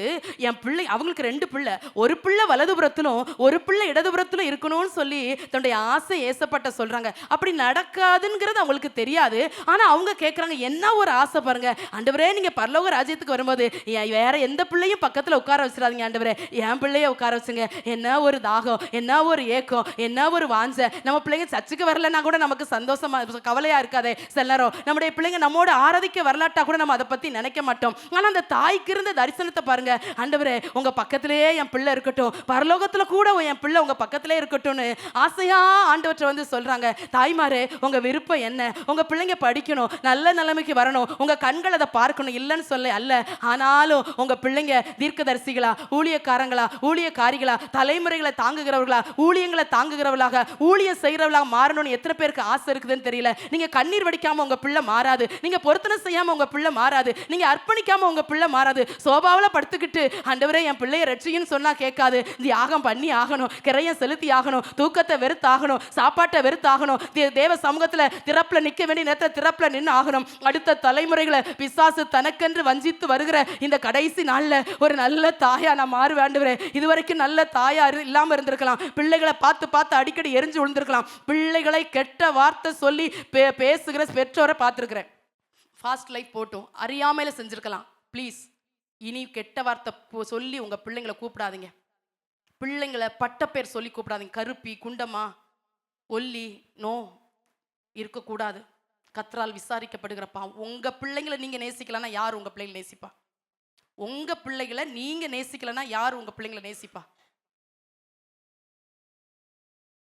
என் பிள்ளை, அவங்களுக்கு 2 பிள்ளை, ஒரு பிள்ளை வலதுபுறத்திலும் ஒரு பிள்ளை இடதுபுறத்திலும் பரலோகத்துல இருக்கணும்னு சொல்லி தன்னுடைய ஆசை ஏசப்பட்ட சொல்றாங்க. அப்படி நடக்காதுங்கிறது அவங்களுக்கு தெரியாது. ஆனா அவங்க கேட்கறாங்க, என்ன ஒரு ஆசை பாருங்க, ஆண்டவரே நீங்க பரலோக ராஜ்யத்துக்கு வரும்போது வேற எந்த பிள்ளையும் பக்கத்துல உட்கார வச்சிடாதீங்க ஆண்டவரே, என் பிள்ளைய உட்கார வச்சுங்க. என்ன ஒரு தாகம், என்ன ஒரு ஏக்கம், என்ன ஒரு வாஞ்ச. நம்ம பிள்ளைங்க சர்ச்சுக்கு வரலன்னா கூட நமக்கு சந்தோஷமா கவலையா இருக்காதே. சில நேரம் நம்முடைய பிள்ளைங்க நம்மோட ஆராதிக்க வரலாட்டா கூட நம்ம அதை பத்தி நினைக்க மாட்டோம். ஆனா அந்த தாய்க்கு இருந்த தரிசனத்தை பாருங்க. ஆண்டவரே உங்க பக்கத்திலேயே என் பிள்ளை இருக்கட்டும், பரலோகத்துல கூட என் பிள்ளை உங்க பக்கத்திலே இருக்கட்டும்னு ஆசையா ஆண்டவற்றை வந்து சொல்றாங்க. தாய்மாரே உங்க விருப்பம் என்ன? உங்க பிள்ளைங்க படிக்கணும், நல்ல நிலைமைக்கு வரணும், உங்க கண்கள் அதை பார்க்கணும், இல்லைன்னு சொல்ல அல்ல. ஆனாலும் உங்க பிள்ளைங்க தீர்க்கதரிசிகளா, ஊழியக்காரங்களா, ஊழியக்காரிகளா, தலைமுறைகளை தாங்குகிறவர்களா, ஊழியங்களை தாங்குகிறவர்களாக, ஊழியம் செய்கிறவர்களாக மாறணும்னு எத்தனை பேருக்கு ஆசை இருக்குதுன்னு தெரியல. நீங்க கண்ணீர் வடிக்காம உங்க பிள்ளை மாறாது, நீங்க பொருத்தனை செய்யாம உங்க பிள்ளை மாறாது, நீங்க அர்ப்பணிக்காம உங்க பிள்ளை மாறாது. சோபாவில் படுத்துக்கிட்டு ஆண்டவரே என் பிள்ளைய ரட்சின்னு சொன்னா கேட்காது. தியாகம் பண்ணி ஆகணும், கிரையம் செலுத்தி ஆகணும், தூக்கத்தை வெறுத்தாகணும், சாப்பாட்டை வெறுத்தாகணும், தேவ சமூகத்துல திறப்புல நிக்க வேண்டிய நேரத்தில் திறப்புல நின்று ஆகணும். அடுத்த தலைமுறைகளை பிசாசு தனக்கென்று வஞ்சித்து வருகிற இந்த கடைசி நாள்ல ஒரு நல்ல தாயா நான் மாறுவேன் ஆண்டவரே. இதுவரைக்கும் நல்ல தாயா இல்லாம இருந்திருக்கலாம், பிள்ளைகளை பார்த்து பார்த்து அடிக்கடி எரிஞ்சு விழுந்திருக்கலாம், பிள்ளைகளை கெட்ட வார்த்தை சொல்லி பேசுகிற பெற்றோரை பார்த்துருக்கிறேன். ஃபாஸ்ட் லைஃப் போட்டும் அறியாமையில செஞ்சிருக்கலாம். ப்ளீஸ் இனி கெட்ட வார்த்தை சொல்லி உங்க பிள்ளைங்களை கூப்பிடாதீங்க. பிள்ளைங்களை பட்ட பேர் சொல்லி கூப்பிடாதீங்க. கருப்பி, குண்டமா, ஒல்லி, நோ இருக்கக்கூடாது. கர்த்தரால் விசாரிக்கப்படுகிறப்பா. உங்க பிள்ளைங்களை நீங்க நேசிக்கலன்னா யார் உங்க பிள்ளைங்களை நேசிப்பா? உங்க பிள்ளைகளை நீங்க நேசிக்கலன்னா யார் உங்க பிள்ளைங்களை நேசிப்பா?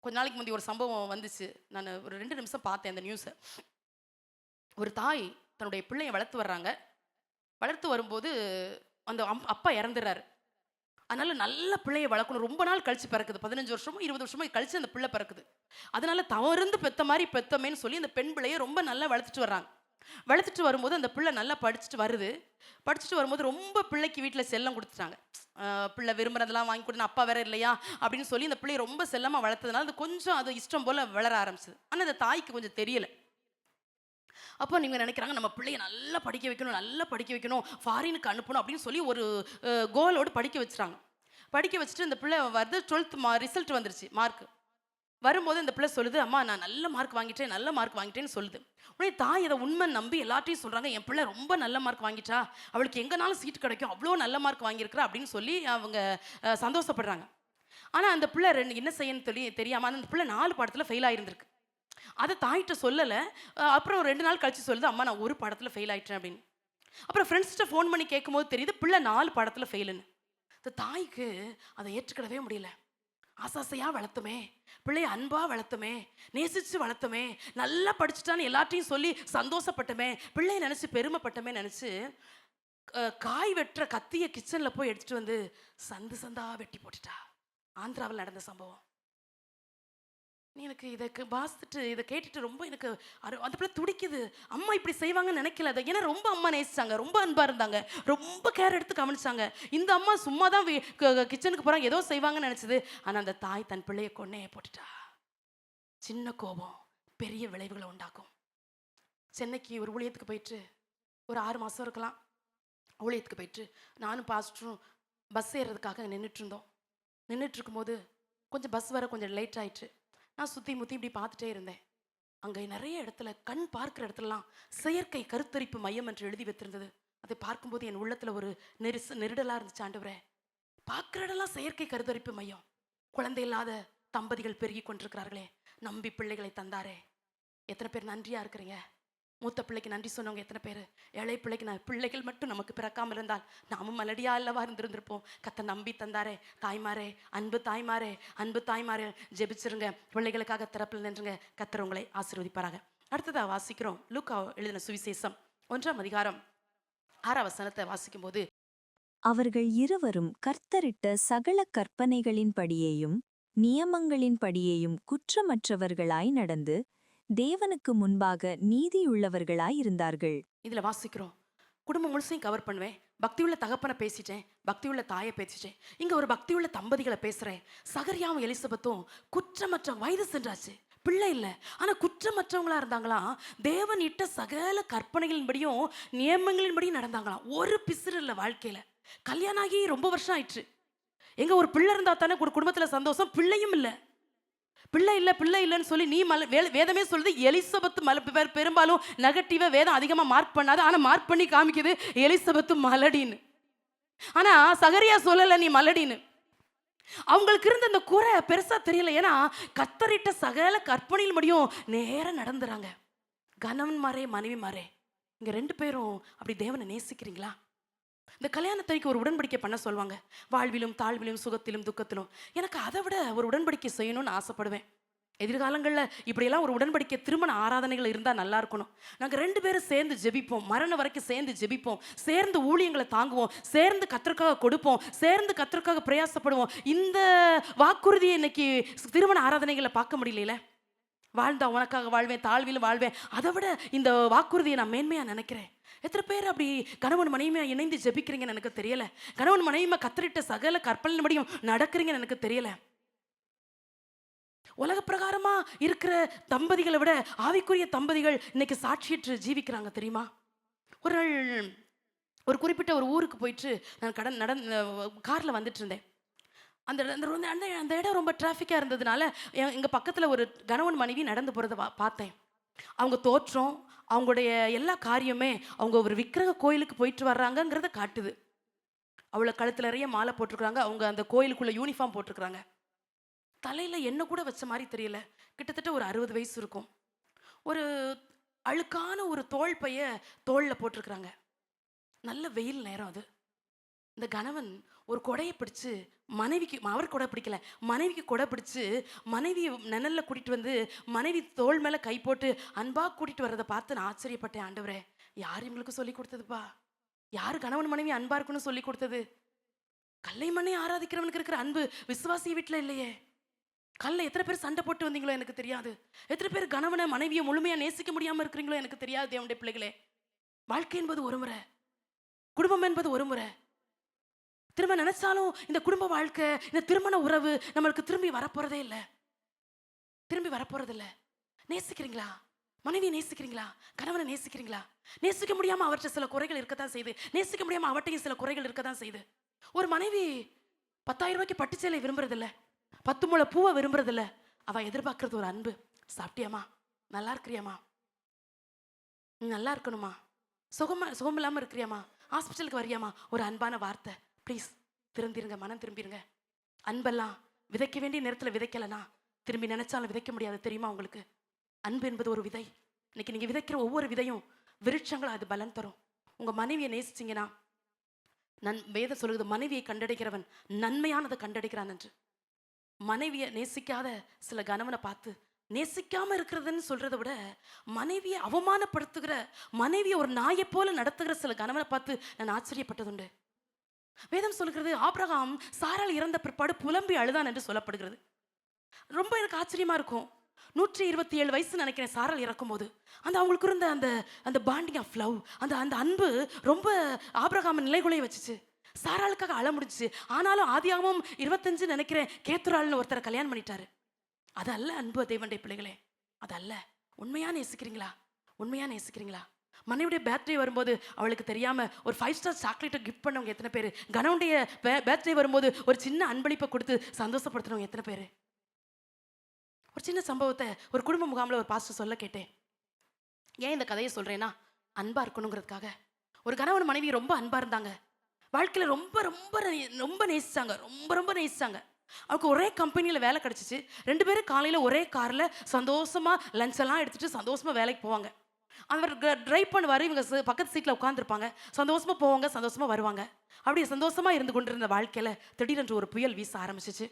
கொஞ்ச நாளைக்கு முந்தைய ஒரு சம்பவம் வந்துச்சு. நான் ஒரு 2 நிமிஷம் பார்த்தேன் அந்த நியூஸை. ஒரு தாய் தன்னுடைய பிள்ளையை வளர்த்து வர்றாங்க. வளர்த்து வரும்போது அந்த அப்பா இறந்துடுறாரு. அதனால நல்ல பிள்ளையை வளர்க்கணும். ரொம்ப நாள் கழிச்சு பிறக்குது, 15 வருஷமோ 20 வருஷமோ கழிச்சு அந்த பிள்ளை பிறக்குது. அதனால தவறுந்து பெத்த மாதிரி பெத்தமேன்னு சொல்லி அந்த பெண் பிள்ளையை ரொம்ப நல்லா வளர்த்துட்டு வர்றாங்க. வளர்த்துட்டு வரும்போது அந்த பிள்ளை நல்லா படிச்சுட்டு வருது. படிச்சுட்டு வரும்போது ரொம்ப பிள்ளைக்கு வீட்டில் செல்லம் கொடுத்துட்டாங்க. பிள்ளை விரும்புறதெல்லாம் வாங்கி கொடுத்து, அப்பா வேற இல்லையா அப்படின்னு சொல்லி அந்த பிள்ளையை ரொம்ப செல்லமாக வளர்த்ததுனால அது கொஞ்சம் அது இஷ்டம் போல் வளர ஆரம்பிச்சது. ஆனால் அந்த தாய்க்கு கொஞ்சம் தெரியலை. அப்போ நீங்கள் நினைக்கிறாங்க நம்ம பிள்ளையை நல்லா படிக்க வைக்கணும், நல்லா படிக்க வைக்கணும், ஃபாரினுக்கு அனுப்பணும் அப்படின்னு சொல்லி ஒரு கோலோடு படிக்க வச்சுட்டாங்க. படிக்க வச்சுட்டு இந்த பிள்ளை வருது. 12th ரிசல்ட் வந்துருச்சு. மார்க் வரும்போது இந்த பிள்ளை சொல்லுது, அம்மா நான் நல்ல மார்க் வாங்கிட்டேன், நல்ல மார்க் வாங்கிட்டேன்னு சொல்லுது. உடனே தாய் இதை உண்மை நம்பி எல்லாத்தையும் சொல்கிறாங்க, என் பிள்ளை ரொம்ப நல்ல மார்க் வாங்கிட்டா, அவளுக்கு எங்கேனாலும் சீட் கிடைக்கும், அவ்வளோ நல்ல மார்க் வாங்கியிருக்கிறா அப்படின்னு சொல்லி அவங்க சந்தோஷப்படுறாங்க. ஆனால் அந்த பிள்ளை என்ன செய்யணும்னு தெரியாமல் அந்த பிள்ளை 4 பாடத்தில் ஃபெயில் ஆகிருந்திருக்கு. அதை தாய்கிட்ட சொல்லலை. அப்புறம் 2 நாள் கழிச்சு சொல்லுது, அம்மா நான் ஒரு பாடத்தில் ஃபெயில் ஆகிட்டேன் அப்படின்னு. அப்புறம் ஃப்ரெண்ட்ஸ்கிட்ட ஃபோன் பண்ணி கேட்கும்போது தெரியுது பிள்ளை 4 பாடத்தில் ஃபெயிலுன்னு. இந்த தாய்க்கு அதை ஏற்றுக்கிடவே முடியல. ஆசாசையாக வளர்த்துமே, பிள்ளைய அன்பாக வளர்த்துமே, நேசித்து வளர்த்துமே, நல்லா படிச்சுட்டான்னு எல்லாத்தையும் சொல்லி சந்தோஷப்பட்டமே, பிள்ளைய நினச்சி பெருமைப்பட்டமே நினச்சி காய் வெட்டுற கத்தியை கிச்சனில் போய் எடுத்துகிட்டு வந்து சந்து சந்தா வெட்டி போட்டுட்டா. ஆந்திராவில் நடந்த சம்பவம். எனக்கு இதை வாசித்துட்டு இதை கேட்டுட்டு ரொம்ப எனக்கு அந்த பிள்ளை துடிக்குது. அம்மா இப்படி செய்வாங்கன்னு நினைக்கல. அதை ஏன்னா ரொம்ப அம்மா நேசிச்சாங்க, ரொம்ப அன்பாக இருந்தாங்க, ரொம்ப கேர் எடுத்து கவனிச்சாங்க. இந்த அம்மா சும்மா தான் கிச்சனுக்கு போகிறாங்க, ஏதோ செய்வாங்கன்னு நினச்சிது. ஆனால் அந்த தாய் தன் பிள்ளையை கொன்னையே போட்டுட்டா. சின்ன கோபம் பெரிய விளைவுகளை உண்டாக்கும். சென்னைக்கு ஒரு ஊழியத்துக்கு போயிட்டு ஒரு 6 மாதம் இருக்கலாம். ஊழியத்துக்கு போயிட்டு நானும் பாஸ்டரும் பஸ் ஏறுறதுக்காக நின்றுட்டு இருந்தோம். நின்றுட்டு இருக்கும்போது கொஞ்சம் பஸ் வர கொஞ்சம் லேட் ஆயிடுச்சு. நான் சுற்றி முற்றி இப்படி பார்த்துட்டே இருந்தேன். அங்கே நிறைய இடத்துல கண் பார்க்குற இடத்துலலாம் செயற்கை கருத்தரிப்பு மையம் என்று எழுதி வைத்திருந்தது. அதை பார்க்கும்போது என் உள்ளத்தில் ஒரு நெருடலாக இருந்துச்சு. ஆண்டவரே, பார்க்குற இடம்லாம் செயற்கை கருத்தரிப்பு மையம். குழந்தை இல்லாத தம்பதிகள் பெருகி கொண்டிருக்கிறார்களே, நம்பி பிள்ளைகளை தந்தாரே, எத்தனை பேர் நன்றியாக இருக்கிறீங்க? மூத்த பிள்ளைக்கு நன்றி சொன்னவங்க எத்தனை பேர்? ஏழை பிள்ளைக்கு பிள்ளைகள் மட்டும் நமக்கு பிறக்காமல் இருந்தால் நாமும் மலடியா அல்லவா இருந்திருந்திருப்போம். கத்த நம்பி தந்தாரே. தாய்மாரே, அன்பு தாய்மாரே, அன்பு தாய்மாரே, ஜெபிச்சிருங்க, பிள்ளைகளுக்காக திறப்பில் நின்றுங்க. கத்தர் உங்களை ஆசீர்வதிப்பாராக. அடுத்ததாக வாசிக்கிறோம் லூக்கா எழுதின சுவிசேஷம் 1ஆம் அதிகாரம் 6ஆம் வசனத்தை வாசிக்கும் போது, அவர்கள் இருவரும் கர்த்தரிட்ட சகல கற்பனைகளின்படியேயும் நியமங்களின்படியேயும் குற்றமற்றவர்களாய் நடந்து தேவனுக்கு முன்பாக நீதியுள்ளவர்களாயிருந்தார்கள். இதுல வாசிக்கிறோம், குடும்பம் முழுசையும் கவர் பண்ணுவேன், பக்தியுள்ள தகப்பனை பேசிட்டேன், பக்தியுள்ள தாயை பேசிட்டேன், இங்க ஒரு பக்தியுள்ள தம்பதிகளை பேசுறேன். சகரியாவும் எலிசபெத்தும் குற்றமற்ற வயது சென்றாச்சு, பிள்ளை இல்லை, ஆனா குற்றமற்றவங்களா இருந்தாங்களாம். தேவன் இட்ட சகல கற்பனைகளின்படியும் நியமங்களின்படியும் நடந்தாங்களாம். ஒரு பிசுறு இல்லை வாழ்க்கையில. கல்யாணம் ஆகி ரொம்ப வருஷம் ஆயிடுச்சு. எங்க ஒரு பிள்ளை இருந்தா தானே ஒரு குடும்பத்துல சந்தோஷம். பிள்ளையும் இல்லை. பிள்ளை இல்லைன்னு சொல்லி நீ வேதமே சொல்லுது எலிசபெத் பெரும்பாலும் நெகட்டிவா வேதம் அதிகமா மார்க் பண்ணாது, ஆனா மார்க் பண்ணி காமிக்குது எலிசபெத் மலடின்னு. ஆனா சகரியா சொல்லல நீ மலடின்னு. அவங்களுக்கு இருந்த அந்த குறை பெருசா தெரியல. ஏன்னா கத்தரிட்ட சகல கற்பனையில் முடியும் நேர நடந்துறாங்க. கணவன் மாறே மனைவி மாறே, இங்க 2 பேரும் அப்படி தேவனை நேசிக்கிறீங்களா? இந்த கல்யாணத்தைக்கு ஒரு உடன்படிக்கை பண்ண சொல்லுவாங்க, வாழ்விலும் தாழ்விலும் சுகத்திலும் துக்கத்திலும். எனக்கு அதை விட ஒரு உடன்படிக்கை செய்யணும்னு ஆசைப்படுவேன். எதிர்காலங்களில் இப்படியெல்லாம் ஒரு உடன்படிக்கை திருமண ஆராதனைகள் இருந்தால் நல்லா இருக்கணும். நாங்கள் 2 பேரும் சேர்ந்து ஜெபிப்போம், மரணம் வரைக்கும் சேர்ந்து ஜெபிப்போம், சேர்ந்து ஊழியங்களை தாங்குவோம், சேர்ந்து கர்த்தருக்காக கொடுப்போம், சேர்ந்து கர்த்தருக்காக பிரயாசப்படுவோம். இந்த வாக்குறுதியை இன்னைக்கு திருமண ஆராதனைகளை பார்க்க முடியல. வாழ்ந்தா உனக்காக வாழ்வேன், தாழ்விலும் வாழ்வேன். அதை விட இந்த வாக்குறுதியை நான் மேன்மையாக நினைக்கிறேன். எத்தனை பேர் அப்படி கணவன் மனைவியா இணைந்து ஜெபிக்கிறீங்கன்னு எனக்கு தெரியல. கணவன் மனைவியா கத்தரிட்ட சகல கற்பனையின்படியும் நடக்கிறீங்கன்னு எனக்கு தெரியல. உலக பிரகாரமா இருக்கிற தம்பதிகளை விட ஆவிக்குரிய தம்பதிகள் இன்னைக்கு சாட்சியற்று ஜீவிக்கிறாங்க தெரியுமா? ஒரு நாள் ஒரு குறிப்பிட்ட ஒரு ஊருக்கு போயிட்டு நான் காரில் வந்துட்டு இருந்தேன். அந்த இடம் ரொம்ப டிராஃபிக்காக இருந்ததுனால எங்கள் பக்கத்தில் ஒரு கணவன் மனைவி நடந்து போகிறத பார்த்தேன். அவங்க தோற்றம், அவங்களுடைய எல்லா காரியமே அவங்க ஒரு விக்கிரக கோயிலுக்கு போயிட்டு வர்றாங்கங்கிறத காட்டுது. அவளை கழுத்தில் நிறைய மாலை போட்டிருக்கிறாங்க, அவங்க அந்த கோயிலுக்குள்ள யூனிஃபார்ம் போட்டிருக்கிறாங்க. தலையில் என்ன கூட வச்ச மாதிரி தெரியல. கிட்டத்தட்ட ஒரு 60 வயசு இருக்கும். ஒரு அழுக்கான ஒரு தோள் பைய தோளில் போட்டிருக்கிறாங்க. நல்ல வெயில் நேரம் அது. இந்த கணவன் ஒரு கொடையை பிடிச்சு மனைவிக்கு, அவர் கொடை பிடிக்கல, மனைவிக்கு கொடை பிடிச்சு மனைவி நிழல்ல கூட்டிட்டு வந்து மனைவி தோள் மேல கை போட்டு அன்பா கூட்டிட்டு வர்றதை பார்த்து நான் ஆச்சரியப்பட்டேன். ஆண்டவரே, யார் இவங்களுக்கு சொல்லி கொடுத்ததுப்பா? யாரு கணவன் மனைவி அன்பா இருக்குன்னு சொல்லி கொடுத்தது? கல்லை மண்ணை ஆராதிக்கிறவனுக்கு இருக்கிற அன்பு விசுவாசி வீட்டுல இல்லையே. கல்ல எத்தனை பேர் சண்டை போட்டு வந்தீங்களோ எனக்கு தெரியாது. எத்தனை பேர் கணவனை மனைவியை முழுமையா நேசிக்க முடியாம இருக்கிறீங்களோ எனக்கு தெரியாது. தேவனுடைய பிள்ளைகளே, வாழ்க்கை என்பது ஒரு முறை, குடும்பம் என்பது ஒரு முறை. திரும்ப நினைச்சாலும் இந்த குடும்ப வாழ்க்கை, இந்த திருமண உறவு நம்மளுக்கு திரும்பி வரப்போறதே இல்லை. திரும்பி வரப்போறது இல்லை. நேசிக்கிறீங்களா? மனைவியை நேசிக்கிறீங்களா? கணவனை நேசிக்கிறீங்களா? நேசிக்க முடியாம அவற்றை சில குறைகள் இருக்கத்தான் செய்யுது. நேசிக்க முடியாம அவட்டையும் சில குறைகள் இருக்கத்தான் செய்யுது. ஒரு மனைவி 10,000 ரூபாய்க்கு பட்டுச்சேலை விரும்புறதில்ல, 10 முளை பூவை விரும்புறதில்ல. அவ எதிர்பார்க்கறது ஒரு அன்பு. சாப்பிட்டியாமா? நல்லா இருக்கிறியாமா? நல்லா இருக்கணுமா? சுகம் இல்லாம இருக்கிறியாமா? ஹாஸ்பிட்டலுக்கு வரியாமா? ஒரு அன்பான வார்த்தை. ப்ளீஸ் திரும்பிருங்க, மனம் திரும்பிருங்க. அன்பெல்லாம் விதைக்க வேண்டிய நேரத்தில் விதைக்கலனா திரும்பி நினைச்சாலும் விதைக்க முடியாது. தெரியுமா உங்களுக்கு? அன்பு என்பது ஒரு விதை. இன்னைக்கு நீங்க விதைக்கிற ஒவ்வொரு விதையும் விருட்சங்களும் அது பலன் தரும். உங்க மனைவியை நேசிச்சிங்கன்னா, வேதம் சொல்லுது, மனைவியை கண்டடைக்கிறவன் நன்மையானதை கண்டடைக்கிறான் என்று. மனைவியை நேசிக்காத சில கணவனை பார்த்து நேசிக்காம இருக்கிறதுன்னு சொல்றதை விட மனைவியை அவமானப்படுத்துகிற, மனைவியை ஒரு நாயை போல நடத்துகிற சில கணவனை பார்த்து நான் ஆச்சரியப்பட்டதுண்டு. வேதம் சொல்லுகிறது, ஆபிரகாம் சாராள் இறந்த பிற்பாடு புலம்பி அழுதான் என்று சொல்லப்படுகிறது. ரொம்ப எனக்கு ஆச்சரியமா இருக்கும். 127 வயசு நினைக்கிறேன் சாராள் இறக்கும் போது. அவங்களுக்கு இருந்த அந்த பாண்டிங் ஆஃப் லவ், அந்த அன்பு ரொம்ப ஆபிரகாம் நிலைகுலைய வச்சுச்சு. சாராளுக்காக அழ முடிஞ்சிச்சு. ஆனாலும் ஆதியாகமம் 25 நினைக்கிறேன், கேத்துராள்னு ஒருத்தரை கல்யாணம் பண்ணிட்டாரு. அது அல்ல அன்பு தேவனுடைய பிள்ளைகளே, அது அல்ல. உண்மையா நேசிக்கிறீங்களா? உண்மையா நேசிக்கிறீங்களா? மனைவியுடைய பர்த்டே வரும்போது அவளுக்கு தெரியாம ஒரு 5 ஸ்டார் சாக்லேட்டை கிஃப்ட் பண்ணவங்க எத்தனை பேர்? கணவனுடைய பர்த்டே வரும்போது ஒரு சின்ன அன்பளிப்பை கொடுத்து சந்தோஷப்படுத்துறவங்க எத்தனை பேர்? ஒரு சின்ன சம்பவத்தை ஒரு குடும்ப முகாமில் ஒரு பாஸ்டர் சொல்ல கேட்டேன். ஏன் இந்த கதையை சொல்றேன்னா, அன்பா இருக்கணுங்கிறதுக்காக. ஒரு கணவன் மனைவி ரொம்ப அன்பா இருந்தாங்க. வாழ்க்கையில் ரொம்ப ரொம்ப ரொம்ப நேசிச்சாங்க, ரொம்ப ரொம்ப நேசிச்சாங்க. அவருக்கு ஒரே கம்பெனியில் வேலை கிடைச்சிச்சு. 2 பேரும் காலையில் ஒரே காரில் சந்தோஷமா லஞ்ச் எல்லாம் எடுத்துட்டு சந்தோஷமா வேலைக்கு போவாங்க. அவர் ட்ரைவ் பண்ணுவார், இவங்க பக்கத்து சீட்டில் உட்காந்துருப்பாங்க. சந்தோஷமா போவாங்க, சந்தோஷமா வருவாங்க. அப்படி சந்தோஷமா இருந்து கொண்டிருந்த வாழ்க்கையில திடீரென்று ஒரு புயல் வீச ஆரம்பிச்சிச்சு.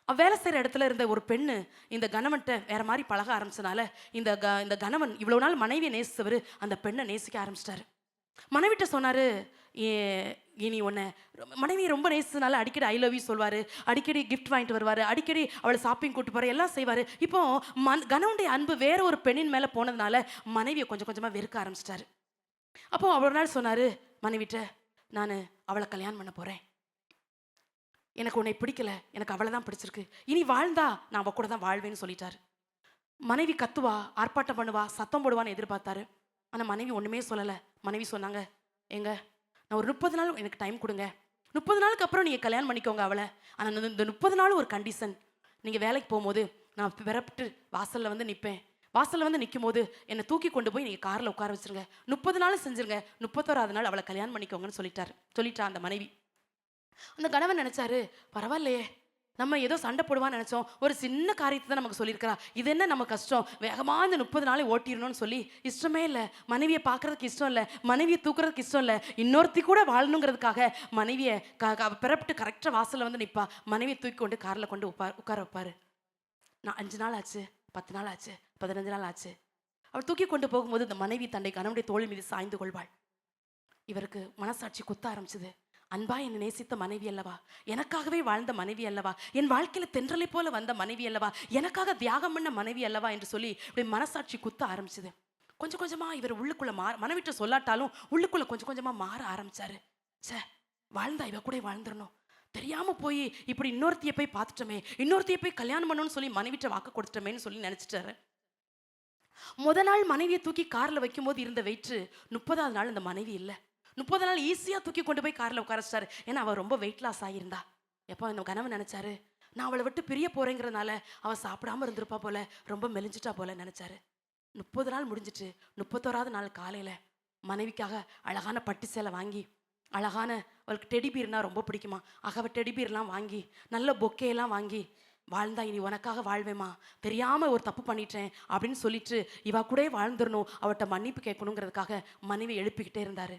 வேலை செய்கிற இடத்துல இருந்த ஒரு பெண்ணு இந்த கணவன்கிட்ட வேற மாதிரி பழக ஆரம்பிச்சனால இந்த கணவன் இவ்வளவு நாள் மனைவியை நேசித்தவர் அந்த பெண்ணை நேசிக்க ஆரம்பிச்சிட்டாரு. மனைவிட்ட சொன்னாரு, இனி உன்னை மனைவி ரொம்ப நேசிச்சனால அடிக்கடி ஐ லவ் யூ சொல்வார், அடிக்கடி கிஃப்ட் வாங்கிட்டு வருவார், அடிக்கடி அவளை ஷாப்பிங் கூட்டு போகிற எல்லாம் செய்வார். இப்போ கணவனுடைய அன்பு வேற ஒரு பெண்ணின் மேலே போனதுனால மனைவியை கொஞ்சம் கொஞ்சமாக வெறுக்க ஆரம்பிச்சிட்டாரு. அப்போ ஒரு நாள் சொன்னார் மனைவிட்ட, நான் அவளை கல்யாணம் பண்ண போகிறேன், எனக்கு உன்னை பிடிக்கல, எனக்கு அவளை தான் பிடிச்சிருக்கு, இனி வாழ்ந்தா நான் அவள் கூட தான் வாழ்வேன்னு சொல்லிட்டாரு. மனைவி கத்துவா, ஆர்ப்பாட்டம் பண்ணுவா, சத்தம் போடுவான்னு எதிர்பார்த்தாரு. ஆனால் மனைவி ஒன்றுமே சொல்லலை. மனைவி சொன்னாங்க, எங்க நான் ஒரு 30 நாள் எனக்கு டைம் கொடுங்க, 30 நாளுக்கு அப்புறம் நீங்கள் கல்யாணம் பண்ணிக்கோங்க அவளை. ஆனால் இந்த 30 நாள் ஒரு கண்டிஷன், நீங்கள் வேலைக்கு போகும்போது நான் விரப்பிட்டு வாசல்ல வந்து நிற்பேன். வாசல்ல வந்து நிற்கும் போது என்னை தூக்கி கொண்டு போய் நீங்கள் காரில் உட்கார வச்சிருங்க, 30 நாள் செஞ்சிருங்க, 31வது நாள் அவளை கல்யாணம் பண்ணிக்கோங்கன்னு சொல்லிட்டா அந்த மனைவி. அந்த கணவன் நினைச்சாரு, பரவாயில்லையே, நம்ம ஏதோ சண்டை போடுவான்னு நினைச்சோம், ஒரு சின்ன காரியத்தை தான் நமக்கு சொல்லியிருக்கிறா, இது என்ன நம்ம கஷ்டம், வேகமா இந்த 30 நாளை ஓட்டிடணும்னு சொல்லி இஷ்டமே இல்லை. மனைவியை பார்க்கறதுக்கு இஷ்டம் இல்லை, மனைவியை தூக்குறதுக்கு இஷ்டம் இல்லை, இன்னொருத்தி கூட வாழணுங்கிறதுக்காக மனைவியை பிறப்பிட்டு கரெக்டாக வாசலில் வந்து நிற்பா. மனைவியை தூக்கி கொண்டு காரில் கொண்டு உட்கார வைப்பாரு. நான் 5 நாள் ஆச்சு, 10 நாள் ஆச்சு, 15 நாள் ஆச்சு. அவள் தூக்கி கொண்டு போகும்போது இந்த மனைவி தன்னை கணவனுடைய தோள் மீது சாய்ந்து கொள்வாள். இவருக்கு மனசாட்சி குத்த ஆரம்பிச்சது. அன்பா என்னை நேசித்த மனைவி அல்லவா, எனக்காகவே வாழ்ந்த மனைவி அல்லவா, என் வாழ்க்கையில தென்றலை போல வந்த மனைவி அல்லவா, எனக்காக தியாகம் பண்ண மனைவி அல்லவா என்று சொல்லி இப்படி மனசாட்சி குத்த ஆரம்பிச்சது. கொஞ்சம் கொஞ்சமா இவர் உள்ளுக்குள்ள மனைவிட்ட சொல்லாட்டாலும் உள்ளுக்குள்ள கொஞ்சம் கொஞ்சமா மாற ஆரம்பிச்சாரு. சே, வாழ்ந்தா இவ கூட வாழ்ந்துடணும், தெரியாம போய் இப்படி இன்னொருத்தியை போய் பார்த்துட்டோமே, இன்னொருத்தியை போய் கல்யாணம் பண்ணணும்னு சொல்லி மனைவிட்ட வாக்கு கொடுத்துட்டோமேன்னு சொல்லி நினைச்சிட்டாரு. நாள் மனைவியை தூக்கி கார்ல வைக்கும் போது இருந்த வெயிட் 30வது நாள் அந்த மனைவி இல்லை. 30 நாள் ஈஸியாக தூக்கி கொண்டு போய் காரில் உட்காரச்சிட்டாரு. ஏன்னா அவள் ரொம்ப வெயிட் லாஸ் ஆகியிருந்தா. எப்போ இந்த கணவன் நினைச்சாரு, நான் அவளை விட்டு பிரிய போறேங்கிறதுனால அவள் சாப்பிடாம இருந்திருப்பா போல, ரொம்ப மெலிஞ்சிட்டா போல நினைச்சாரு. 30 நாள் முடிஞ்சிட்டு 31வது நாள் காலையில மனைவிக்காக அழகான பட்டு சேலை வாங்கி, அழகான அவளுக்கு டெடிபீர்னா ரொம்ப பிடிக்குமா, அவள் டெடிபீர்லாம் வாங்கி, நல்ல பொக்கேலாம் வாங்கி, வாழ்ந்தா இனி உனக்காக வாழ்வேமா, தெரியாம ஒரு தப்பு பண்ணிட்டேன் அப்படின்னு சொல்லிட்டு இவ கூட வாழ்ந்துடணும், அவட்ட மன்னிப்பு கேட்கணுங்கிறதுக்காக மனைவி எழுப்பிக்கிட்டே இருந்தாரு.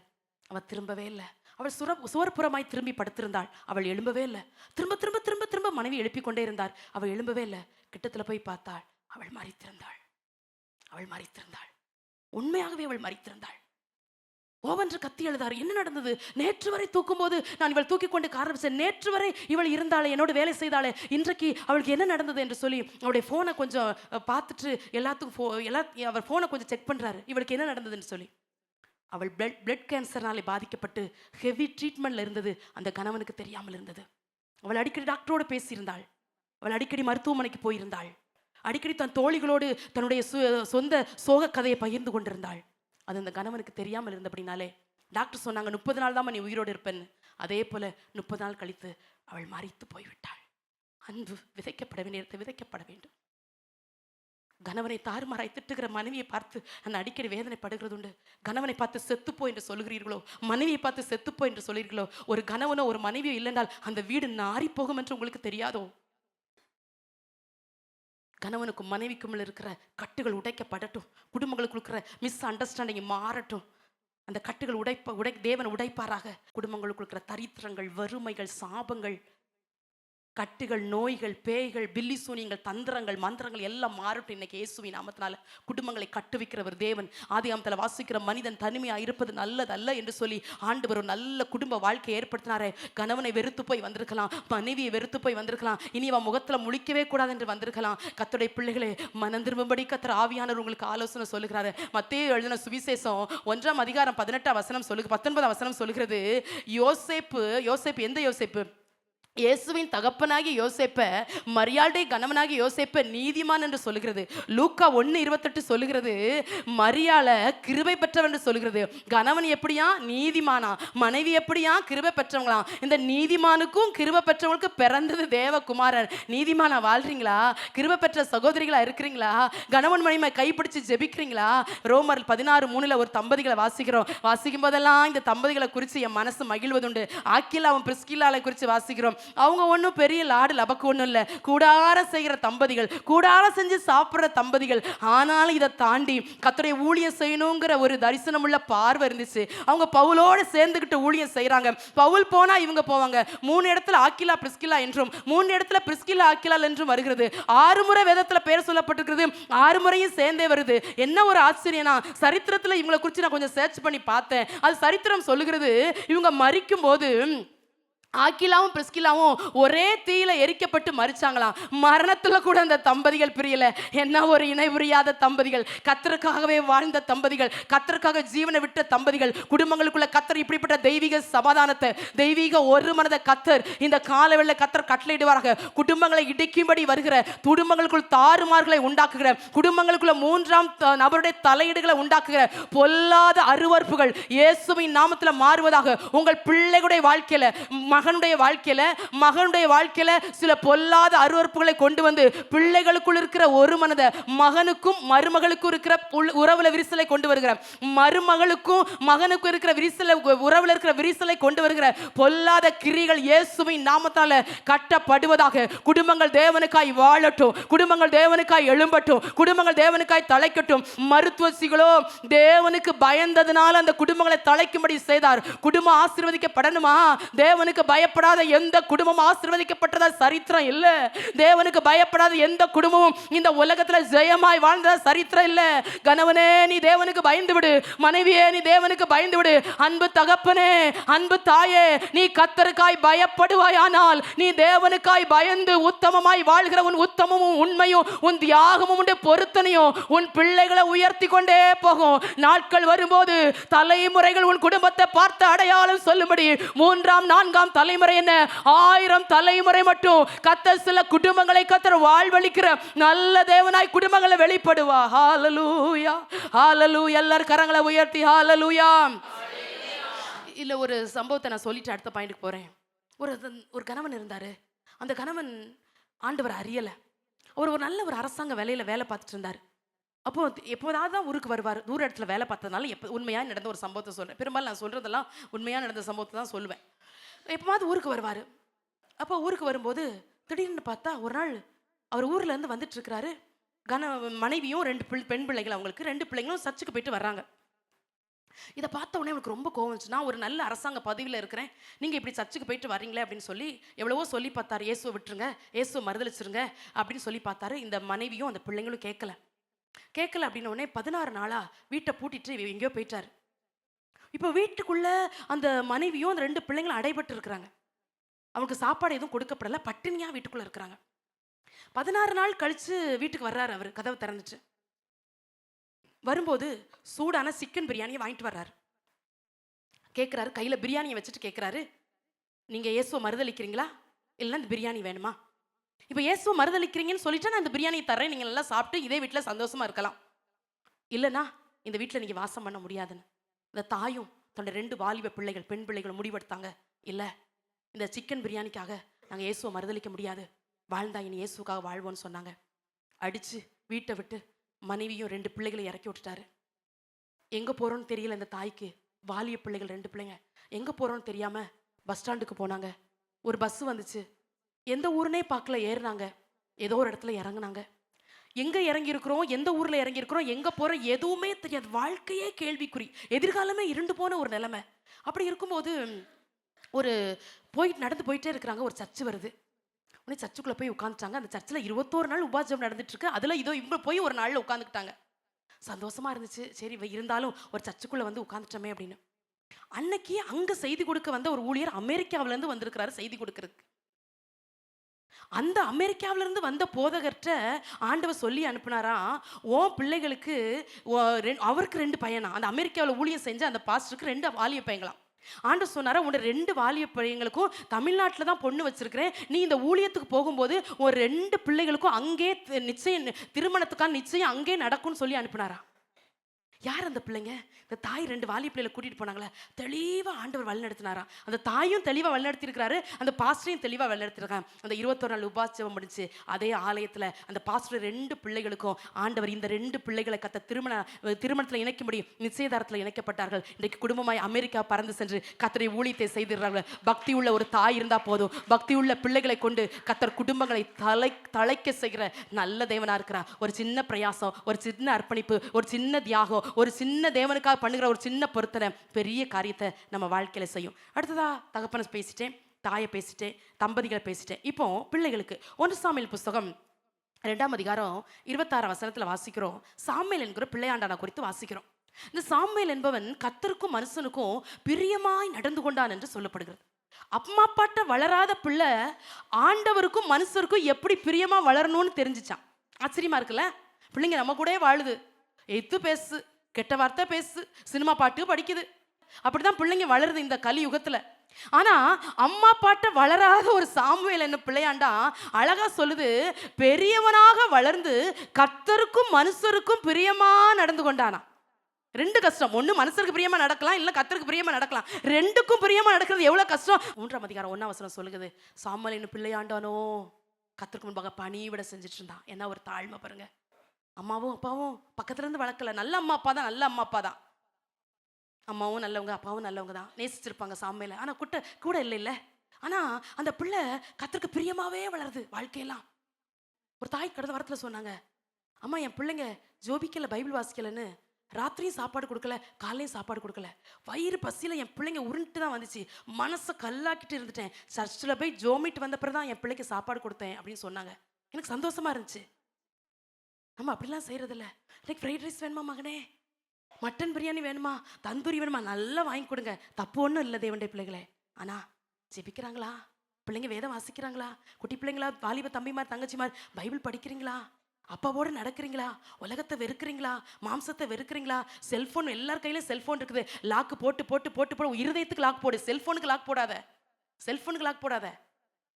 அவள் திரும்பவே இல்லை. அவள் சுவர்புறமாய் திரும்பி படுத்திருந்தாள். அவள் எழும்பவே இல்லை. திரும்ப திரும்ப திரும்ப திரும்ப மனைவி எழுப்பி கொண்டே இருந்தார். அவள் எழும்பவே இல்லை. கிட்டத்துல போய் பார்த்தாள். அவள் மரித்திருந்தாள். உண்மையாகவே அவள் மரித்திருந்தாள். ஓவென்று கத்தி எழுதார். என்ன நடந்தது? நேற்று வரை தூக்கும் போது நான் இவள் தூக்கி கொண்டு காரணம், நேற்று வரை இவள் இருந்தாளே, என்னோட வேலை செய்தாளே, இன்றைக்கு அவளுக்கு என்ன நடந்தது என்று சொல்லி அவளுடைய ஃபோனை கொஞ்சம் பார்த்துட்டு எல்லாத்துக்கும் அவர் ஃபோனை கொஞ்சம் செக் பண்றாரு, இவளுக்கு என்ன நடந்ததுன்னு சொல்லி. அவள் பிளட் கேன்சர்னாலே பாதிக்கப்பட்டு ஹெவி ட்ரீட்மெண்ட்ல இருந்தது. அந்த கணவனுக்கு தெரியாமல் இருந்தது. அவள் அடிக்கடி டாக்டரோடு பேசியிருந்தாள். அவள் அடிக்கடி மருத்துவமனைக்கு போயிருந்தாள். அடிக்கடி தன் தோழிகளோடு தன்னுடைய சொந்த சோக கதையை பகிர்ந்து கொண்டிருந்தாள். அது அந்த கணவனுக்கு தெரியாமல் இருந்தபடினாலே டாக்டர் சொன்னாங்க, 30 நாள் தான் நீ உயிரோடு இருப்பேன்னு. அதே போல 30 நாள் கழித்து அவள் மரித்து போய்விட்டாள். அன்பு விதைக்கப்பட வேண்டிய விதைக்கப்பட வேண்டும். கணவனை தாறுமாறாய் திட்டுகிற மனைவியை பார்த்து அந்த அடிக்கடி வேதனைப்படுகிறது உண்டு. கணவனை பார்த்து செத்துப்போ என்று சொல்கிறீர்களோ, மனைவியை பார்த்து செத்துப்போ என்று சொல்கிறீர்களோ, ஒரு கணவனோ ஒரு மனைவியோ இல்லைன்றால் அந்த வீடு நாரி போகும் என்று உங்களுக்கு தெரியாதோ? கணவனுக்கும் மனைவிக்கும் இருக்கிற கட்டுகள் உடைக்கப்படட்டும். குடும்பங்களுக்கு இருக்கிற மிஸ் அண்டர்ஸ்டாண்டிங் மாறட்டும். அந்த கட்டுகள் தேவன் உடைப்பாராக. குடும்பங்களுக்கு இருக்கிற தரித்திரங்கள், வறுமைகள், சாபங்கள், கட்டுகள், நோய்கள், பேய்கள், பில்லி சூனியங்கள், தந்திரங்கள், மந்திரங்கள் எல்லாம் மாறட்டும் இன்னைக்கு இயேசுவின் நாமத்தினால. குடும்பங்களை கட்டுவிக்கிறவர் தேவன். ஆதியாகமத்தில் வாசிக்கிற மனிதன் தனிமையாக இருப்பது நல்லதல்ல என்று சொல்லி ஆண்டவர் ஒரு நல்ல குடும்ப வாழ்க்கை ஏற்படுத்தினாரே. கணவனை வெறுத்து போய் வந்திருக்கலாம், மனைவியை வெறுத்து போய் வந்திருக்கலாம், இனி அவன் முகத்தில் முழிக்கவே கூடாது என்று வந்திருக்கலாம். கர்த்தருடைய பிள்ளைகளே, மனம் திரும்பும்படி கர்த்தர் ஆவியானவர் உங்களுக்கு ஆலோசனை சொல்லுகிறாரு. மத்தேயு எழுதின சுவிசேஷம் 1ஆம் அதிகாரம் 18ஆம் வசனம் 19ஆம் வசனம் சொல்லுகிறது, யோசேப்பு எந்த யோசேப்பு? இயேசுவின் தகப்பனாகிய யோசேப்ப, மரியாளுடைய கணவனாகிய யோசேப்ப நீதிமான் என்று சொல்லுகிறது. லூக்கா 1:28 சொல்லுகிறது, மரியாள கிருபை பெற்றவன் என்று சொல்லுகிறது. கணவன் எப்படியா? நீதிமானா. மனைவி எப்படியா? கிருபை பெற்றவங்களாம். இந்த நீதிமானுக்கும் கிருபை பெற்றவங்களுக்கு பிறந்தது தேவகுமாரன். நீதிமானா வாழ்றீங்களா? கிருபை பெற்ற சகோதரிகளா இருக்கிறீங்களா? கணவன் மனைவி கைப்பிடிச்சு ஜெபிக்கிறீங்களா? ரோமர் 16:3 ஒரு தம்பதிகளை வாசிக்கும் போதெல்லாம் இந்த தம்பதிகளை குறித்து என் மனசு மகிழ்வதுண்டு. ஆக்கிலாவும் பிரிஸ்கில்லாவை குறித்து வாசிக்கிறோம். அவங்க ஒன்றும் பெரிய லாடு லபக்கு ஒன்றும் இல்லை, கூடாரம் செய்கிற தம்பதிகள், கூடாரம் செஞ்சு சாப்பிட்ற தம்பதிகள். ஆனாலும் இதை தாண்டி கர்த்தருடைய ஊழியம் செய்யணுங்கிற ஒரு தரிசனம் உள்ள பார்வை இருந்துச்சு. அவங்க பவுலோடு சேர்ந்துக்கிட்டு ஊழியம் செய்கிறாங்க. பவுல் போனால் இவங்க போவாங்க. 3 இடத்துல ஆக்கிலா பிரிஸ்கில்லா என்றும் 3 இடத்துல பிரிஸ்கில்லா ஆக்கிலா என்றும் வருகிறது. 6 முறை வேதத்தில் பெயர் சொல்லப்பட்டிருக்கிறது. 6 முறையும் சேர்ந்தே வருது. என்ன ஒரு ஆச்சரியனா, சரித்திரத்தில் இவங்களை குறித்து நான் கொஞ்சம் சர்ச் பண்ணி பார்த்தேன். அது சரித்திரம் சொல்லுகிறது, இவங்க மரிக்கும் போது ஆக்கிலாவும் பிரிஸ்கில்லாவும் ஒரே தீயில எரிக்கப்பட்டு மரிச்சாங்களாம். மரணத்துல கூட அந்த தம்பதிகள் பிரியல. என்ன ஒரு இணை புரியாத தம்பதிகள், கர்த்தருக்காகவே வாழ்ந்த தம்பதிகள், கர்த்தருக்காக ஜீவனை விட்ட தம்பதிகள். குடும்பங்களுக்குள்ள கர்த்தர் இப்படிப்பட்ட தெய்வீக சமாதானத்தை, தெய்வீக ஒரு மனத கர்த்தர் இந்த காலவெளியில கர்த்தர் கட்டளையிடுவாராக. குடும்பங்களை இடிக்கும்படி வருகிற, குடும்பங்களுக்குள் தாறுமாறுகளை உண்டாக்குகிற, குடும்பங்களுக்குள்ள 3ஆம் நபருடைய தலையீடுகளை உண்டாக்குகிற பொல்லாத அருவருப்புகள் இயேசுவின் நாமத்துல மாறுவதாக. உங்கள் பிள்ளைகளுடைய வாழ்க்கையில மகனுடைய வாழ்க்கையில சில பொல்லாத அருவருப்புகளை கொண்டு வந்து பிள்ளைகளுக்குள் இருக்கிற ஒரு மனத மகனுக்கும் மருமகளுக்கும் இருக்கிற உறவுல விரிசலை கொண்டு வருகிற, மருமகளுக்கும் மகனுக்கும் இருக்கிற உறவுல இருக்கிற விரிசலை கொண்டு வருகிற பொல்லாத கிரிகள் இயேசுவின் நாமத்தால கட்டப்படுவதாக. குடும்பங்கள் தேவனுக்காய் வாழட்டும், குடும்பங்கள் தேவனுக்காய் எழும்பட்டும், குடும்பங்கள் தேவனுக்காய் தலைக்கட்டும். மருத்துவசிகளோ தேவனுக்கு பயந்ததுனால அந்த குடும்பங்களை தலைக்கும்படி செய்தார். குடும்பம் ஆசீர்வதிக்கப்படணுமா? தேவனுக்கு பயப்படாத எந்த குடும்பம் ஆசீர்வதிக்கப்பட்டதா சரித்திரம் இல்ல. தேவனுக்கு பயப்படாத எந்த குடும்பமும் இந்த உலகத்துல ஜெயமாய் வாழ்ந்ததா சரித்திரம் இல்ல. கணவனே நீ தேவனுக்கு பயந்து விடு, மனைவியே நீ தேவனுக்கு பயந்து விடு. அன்பு தகப்பனே, அன்பு தாயே, நீ கர்த்தருக்காய் பயப்படுவாயானால், நீ தேவனுக்காய் பயந்து உத்தமமாய் வாழ்கிற உன் உத்தமமும் உண்மையும் உன் தியாகமும் பொருத்தனையும் உன் பிள்ளைகளை உயர்த்தி கொண்டே போகும். நாட்கள் வரும்போது தலைமுறைகள் உன் குடும்பத்தை பார்த்து அடையாளம் சொல்லும்படி 3ஆம் 4ஆம் தலைமுறை என்ன 1000 தலைமுறை மட்டும் கர்த்தர் சில குடும்பங்களை கர்த்தர் வாழ்வளிக்கிற நல்ல தேவனாய் குடும்பங்களை வெளிப்படுவா. ஹalleluya, ஹalleluya. எல்லாரும் கரங்களை உயர்த்தி ஹalleluya. இல்ல ஒரு சம்பவத்தை நான் சொல்லிட்டு அடுத்த பாயிண்ட்க்கு போறேன். ஒரு கணவன் இருந்தாரு. அந்த கணவன் ஆண்டவர் அறியல. அவர் ஒரு நல்ல ஒரு அரசாங்க வேலையில வேலை பார்த்துட்டு இருந்தார். அப்போ எப்போதாவது தான் ஊருக்கு வருவார். தூர இடத்துல வேலை பார்த்ததுனால உண்மையாக நடந்த ஒரு சம்பவத்தை சொல்கிறேன். பெரும்பாலும் நான் சொல்கிறதெல்லாம் உண்மையாக நடந்த சம்பவத்தை தான் சொல்லுவேன். எப்போவாவது ஊருக்கு வருவார். அப்போ ஊருக்கு வரும்போது திடீர்னு பார்த்தா ஒரு நாள் அவர் ஊர்லேருந்து வந்துட்டு இருக்கிறாரு. மனைவியும் 2 பெண் பிள்ளைகள், அவங்களுக்கு 2 பிள்ளைங்களும் சர்ச்சுக்கு போயிட்டு வர்றாங்க. இதை பார்த்த உடனே அவனுக்கு ரொம்ப கோவம் வந்துச்சு. நான் ஒரு நல்ல அரசாங்க பதவியில் இருக்கிறேன், நீங்கள் இப்படி சர்ச்சுக்கு போயிட்டு வரீங்களே அப்படின்னு சொல்லி எவ்வளவோ சொல்லி பார்த்தாரு. இயேசுவை விட்டுருங்க, இயேசுவை மறுதளிச்சிருங்க அப்படின்னு சொல்லி பார்த்தாரு. இந்த மனைவியும் அந்த பிள்ளைங்களும் கேட்கல அப்படின்ன உடனே 16 நாளா வீட்டை பூட்டிட்டு எங்கேயோ போயிட்டாரு. இப்போ வீட்டுக்குள்ள அந்த மனைவியும் அந்த 2 பிள்ளைங்களும் அடைபட்டு இருக்கிறாங்க. அவனுக்கு சாப்பாடு எதுவும் கொடுக்கப்படல, பட்டினியா வீட்டுக்குள்ள இருக்கிறாங்க. 16 நாள் கழிச்சு வீட்டுக்கு வர்றாரு. அவர் கதவை திறந்துச்சு வரும்போது சூடான சிக்கன் பிரியாணியை வாங்கிட்டு வர்றாரு. கேட்குறாரு, கையில் பிரியாணியை வச்சுட்டு கேட்குறாரு, நீங்கள் இயேசுவை மறுதளிக்கிறீங்களா இல்லைன்னா இந்த பிரியாணி வேணுமா? இப்போ இயேசுவை மறுதளிக்கிறீங்கன்னு சொல்லிட்டு நான் இந்த பிரியாணியை தரேன், நீங்கள் நல்லா சாப்பிட்டு இதே வீட்டில் சந்தோஷமா இருக்கலாம், இல்லைன்னா இந்த வீட்டில் நீங்கள் வாசம் பண்ண முடியாதுன்னு இந்த தாயும் தன்னோட 2 வாலிப பிள்ளைகள் பெண் பிள்ளைகளும் முடிவெடுத்தாங்க. இல்லை, இந்த சிக்கன் பிரியாணிக்காக நாங்கள் இயேசுவை மறுதளிக்க முடியாது, வாழ்ந்தா இனி இயேசுக்காக வாழ்வோன்னு சொன்னாங்க. அடித்து வீட்டை விட்டு மனைவியும் 2 பிள்ளைகளை இறக்கி விட்டுட்டாரு. எங்கே போகிறோன்னு தெரியல இந்த தாய்க்கு. வாலிய பிள்ளைகள் 2 பிள்ளைங்க எங்கே போகிறோன்னு தெரியாமல் பஸ் ஸ்டாண்டுக்கு போனாங்க. ஒரு பஸ் வந்துச்சு, எந்த ஊருனே பார்க்கல, ஏறினாங்க. ஏதோ ஒரு இடத்துல இறங்குனாங்க. எங்கே இறங்கியிருக்கிறோம், எந்த ஊரில் இறங்கியிருக்கிறோம், எங்கே போகிறோம் எதுவுமே தெரியாது. வாழ்க்கையே கேள்விக்குறி, எதிர்காலமே இருண்டு போன ஒரு நிலைமை. அப்படி இருக்கும்போது ஒரு நடந்து போயிட்டே இருக்கிறாங்க. ஒரு சர்ச்சு வருது. உடனே சர்ச்சுக்குள்ளே போய் உட்காந்துட்டாங்க. அந்த சர்ச்சில் 21 நாள் உபாசம் நடந்துட்டு இருக்கு. அதில் இவங்க போய் ஒரு நாளில் உட்காந்துக்கிட்டாங்க. சந்தோஷமா இருந்துச்சு. சரி இருந்தாலும் ஒரு சர்ச்சுக்குள்ளே வந்து உட்காந்துட்டோமே அப்படின்னு. அன்னைக்கு அங்கே செய்தி கொடுக்க வந்த ஒரு ஊழியர் அமெரிக்காவிலேருந்து வந்திருக்கிறாரு செய்தி கொடுக்கறதுக்கு. அந்த அமெரிக்காவிலேருந்து வந்த போதகர்கிட்ட ஆண்டவர் சொல்லி அனுப்புனாராம், ஓ பிள்ளைகளுக்கு அவருக்கு 2 பையனா, அந்த அமெரிக்காவில் ஊழியம் செஞ்ச அந்த பாஸ்டருக்கு 2 வாலிய பையங்களாம். ஆண்டவர் சொன்னாரா, உன்னோட 2 வாலிய பையங்களுக்கும் தமிழ்நாட்டில் தான் பொண்ணு வச்சிருக்கிறேன், நீ இந்த ஊழியத்துக்கு போகும்போது ஒரு 2 பிள்ளைகளுக்கும் அங்கே நிச்சயம் திருமணத்துக்கான நிச்சயம் அங்கே நடக்கும்னு சொல்லி அனுப்பினாரா. யார் அந்த பிள்ளைங்க? இந்த தாய் 2 வாலிய பிள்ளைகளை கூட்டிகிட்டு போனாங்களே, தெளிவாக ஆண்டவர் வழிநடத்தினாரா. அந்த தாயும் தெளிவாக வழிநடத்திருக்கிறாரு, அந்த பாஸ்டரையும் தெளிவாக வழிநடத்திருக்காங்க. அந்த 21 நாள் உபாசம் முடிச்சு அதே ஆலயத்தில் அந்த பாஸ்டர் 2 பிள்ளைகளுக்கும் ஆண்டவர் இந்த 2 பிள்ளைகளை திருமணத்தில் இணைக்க முடியும், நிச்சயதாரத்தில் இணைக்கப்பட்டார்கள். இன்றைக்கு குடும்பமாய் அமெரிக்கா பறந்து சென்று கர்த்தருடைய ஊழியத்தை செய்திருக்கிறார்கள். பக்தி உள்ள ஒரு தாய் இருந்தால் போதும், பக்தி உள்ள பிள்ளைகளை கொண்டு கர்த்தர் குடும்பங்களை தலைக்க செய்கிற நல்ல தேவனாக இருக்கிறார். ஒரு சின்ன பிரயாசம், ஒரு சின்ன அர்ப்பணிப்பு, ஒரு சின்ன தியாகம், ஒரு சின்ன தேவனுக்காக பண்ணுகிற ஒரு சின்ன பொருத்தனை பெரிய காரியத்தை நம்ம வாழ்க்கையில செய்யும். அடுத்ததா தகப்பனை பேசிட்டேன், தாயை பேசிட்டேன், தம்பதிகளை பேசிட்டேன். இப்போ பிள்ளைகளுக்கு 1 சாமுவேல் புஸ்தகம் 2ஆம் அதிகாரம் 26ஆம் வசனத்துல வாசிக்கிறோம். சாமுவேல் என்கிற பிள்ளையாண்டான குறித்து வாசிக்கிறோம். இந்த சாமுவேல் என்பவன் கர்த்தருக்கும் மனுஷனுக்கும் பிரியமாய் நடந்து கொண்டான் என்று சொல்லப்படுகிறது. அம்மா அப்பாட்ட வளராத பிள்ளை ஆண்டவருக்கும் மனுஷருக்கும் எப்படி பிரியமா வளரணும்னு தெரிஞ்சிச்சான். ஆச்சரியமா இருக்குல்ல? பிள்ளைங்க நம்ம கூட வாழுது, எத்து பேசு, கெட்ட வார்த்தை பேசு, சினிமா பாட்டு படிக்குது, அப்படிதான் பிள்ளைங்க வளருது இந்த கலியுகத்துல. ஆனா அம்மா பாட்ட வளராத ஒரு சாமுவேல் என்ன பிள்ளையாண்டா அழகா சொல்லுது, பெரியவனாக வளர்ந்து கர்த்தருக்கும் மனுஷருக்கும் பிரியமா நடந்து கொண்டானா. 2 கஷ்டம். ஒண்ணு மனுஷருக்கு பிரியமா நடக்கலாம், இல்ல கர்த்தருக்கு பிரியமா நடக்கலாம். 2க்கும் பிரியமா நடக்கிறது எவ்வளவு கஷ்டம். 3ஆம் அதிகாரம் 1ஆம் வசனம் சொல்லுகிறது, சாமுவேல் என்னும் பிள்ளையாண்டானோ கர்த்தருக்கு முன்பாக பணிவிட செஞ்சுட்டு இருந்தான். என்ன ஒரு தாழ்மை பாருங்க. அம்மாவும் அப்பாவும் பக்கத்துல இருந்து வளர்க்கல. நல்ல அம்மா அப்பா தான், நல்ல அம்மா அப்பா தான். அம்மாவும் நல்லவங்க, அப்பாவும் நல்லவங்க தான், நேசிச்சிருப்பாங்க சாமுவேல. ஆனா கூட இல்ல. ஆனா அந்த பிள்ளை கர்த்தருக்கு பிரியமாவே வளருது வாழ்க்கையெல்லாம். ஒரு தாய் கடந்த வாரத்துல சொன்னாங்க, அம்மா என் பிள்ளைங்க ஜோபிக்கல, பைபிள் வாசிக்கலன்னு ராத்திரியும் சாப்பாடு கொடுக்கல, காலையும் சாப்பாடு கொடுக்கல. வயிறு பசியில் என் பிள்ளைங்க உருண்டுட்டு தான் வந்துச்சு. மனசை கல்லாக்கிட்டு இருந்துட்டேன். சர்ச்சில் போய் ஜோமிட்டு வந்த பிறகு தான் என் பிள்ளைக்கு சாப்பாடு கொடுத்தேன் அப்படின்னு சொன்னாங்க. எனக்கு சந்தோஷமா இருந்துச்சு. நம்ம அப்படிலாம் செய்யறதில்ல. எனக்கு ஃப்ரைட் ரைஸ் வேணுமா மகனே, மட்டன் பிரியாணி வேணுமா, தந்தூரி வேணுமா, நல்லா வாங்கி கொடுங்க. தப்பு ஒன்றும் இல்லை தேவனுடைய பிள்ளைகளே. ஆனால் ஜெபிக்கிறாங்களா? பிள்ளைங்க வேதம் வாசிக்கிறாங்களா? குட்டி பிள்ளைங்களா, வாலிப தம்பிமார் தங்கச்சிமார் பைபிள் படிக்கிறீங்களா? அப்பாவோடு நடக்கிறீங்களா? உலகத்தை வெறுக்கிறீங்களா? மாம்சத்தை வெறுக்கிறீங்களா? செல்ஃபோன், எல்லார் கையிலும் செல்ஃபோன் இருக்குது. லாக்கு போட்டு போட்டு போட்டு போட்டு இருதயத்துக்கு லாக் போடு. செல்ஃபோனுக்கு லாக் போடாத. செல்ஃபோனுக்கு லாக் போடாத.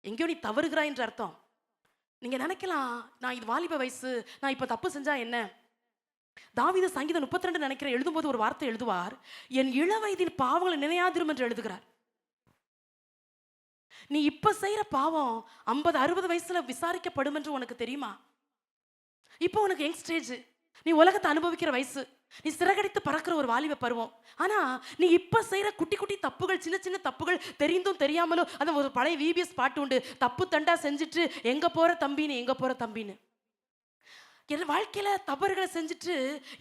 எங்கேயோ நீ தவறுகிறாய் என்ற அர்த்தம். நீங்க நினைக்கலாம், நான் இது வாலிப வயசு, நான் இப்ப தப்பு செஞ்சா என்ன? தாவீது சங்கீதம் 32 நினைக்கிறேன் எழுதும்போது ஒரு வார்த்தை எழுதுவார், என் இள வயதின் பாவங்களை நினையாதிரும் என்று எழுதுகிறார். நீ இப்ப செய்யற பாவம் 50-60 வயசுல விசாரிக்கப்படும் என்று உனக்கு தெரியுமா? இப்போ உனக்கு யங் ஸ்டேஜ், நீ உலகத்தை அனுபவிக்கிற வயசு, நீ சிறகடித்து பறக்கிற ஒரு வாலிப பருவம். ஆனா நீ இப்ப செய்யற குட்டி குட்டி தப்புகள், சின்ன சின்ன தப்புகள், தெரிந்தும் தெரியாமலும், அந்த ஒரு பழைய விபிஎஸ் பாட்டு உண்டு, தப்பு தண்டா செஞ்சுட்டு எங்க போற தம்பின்னு, எங்க போற தம்பின்னு. என் வாழ்க்கையில தவறுகளை செஞ்சுட்டு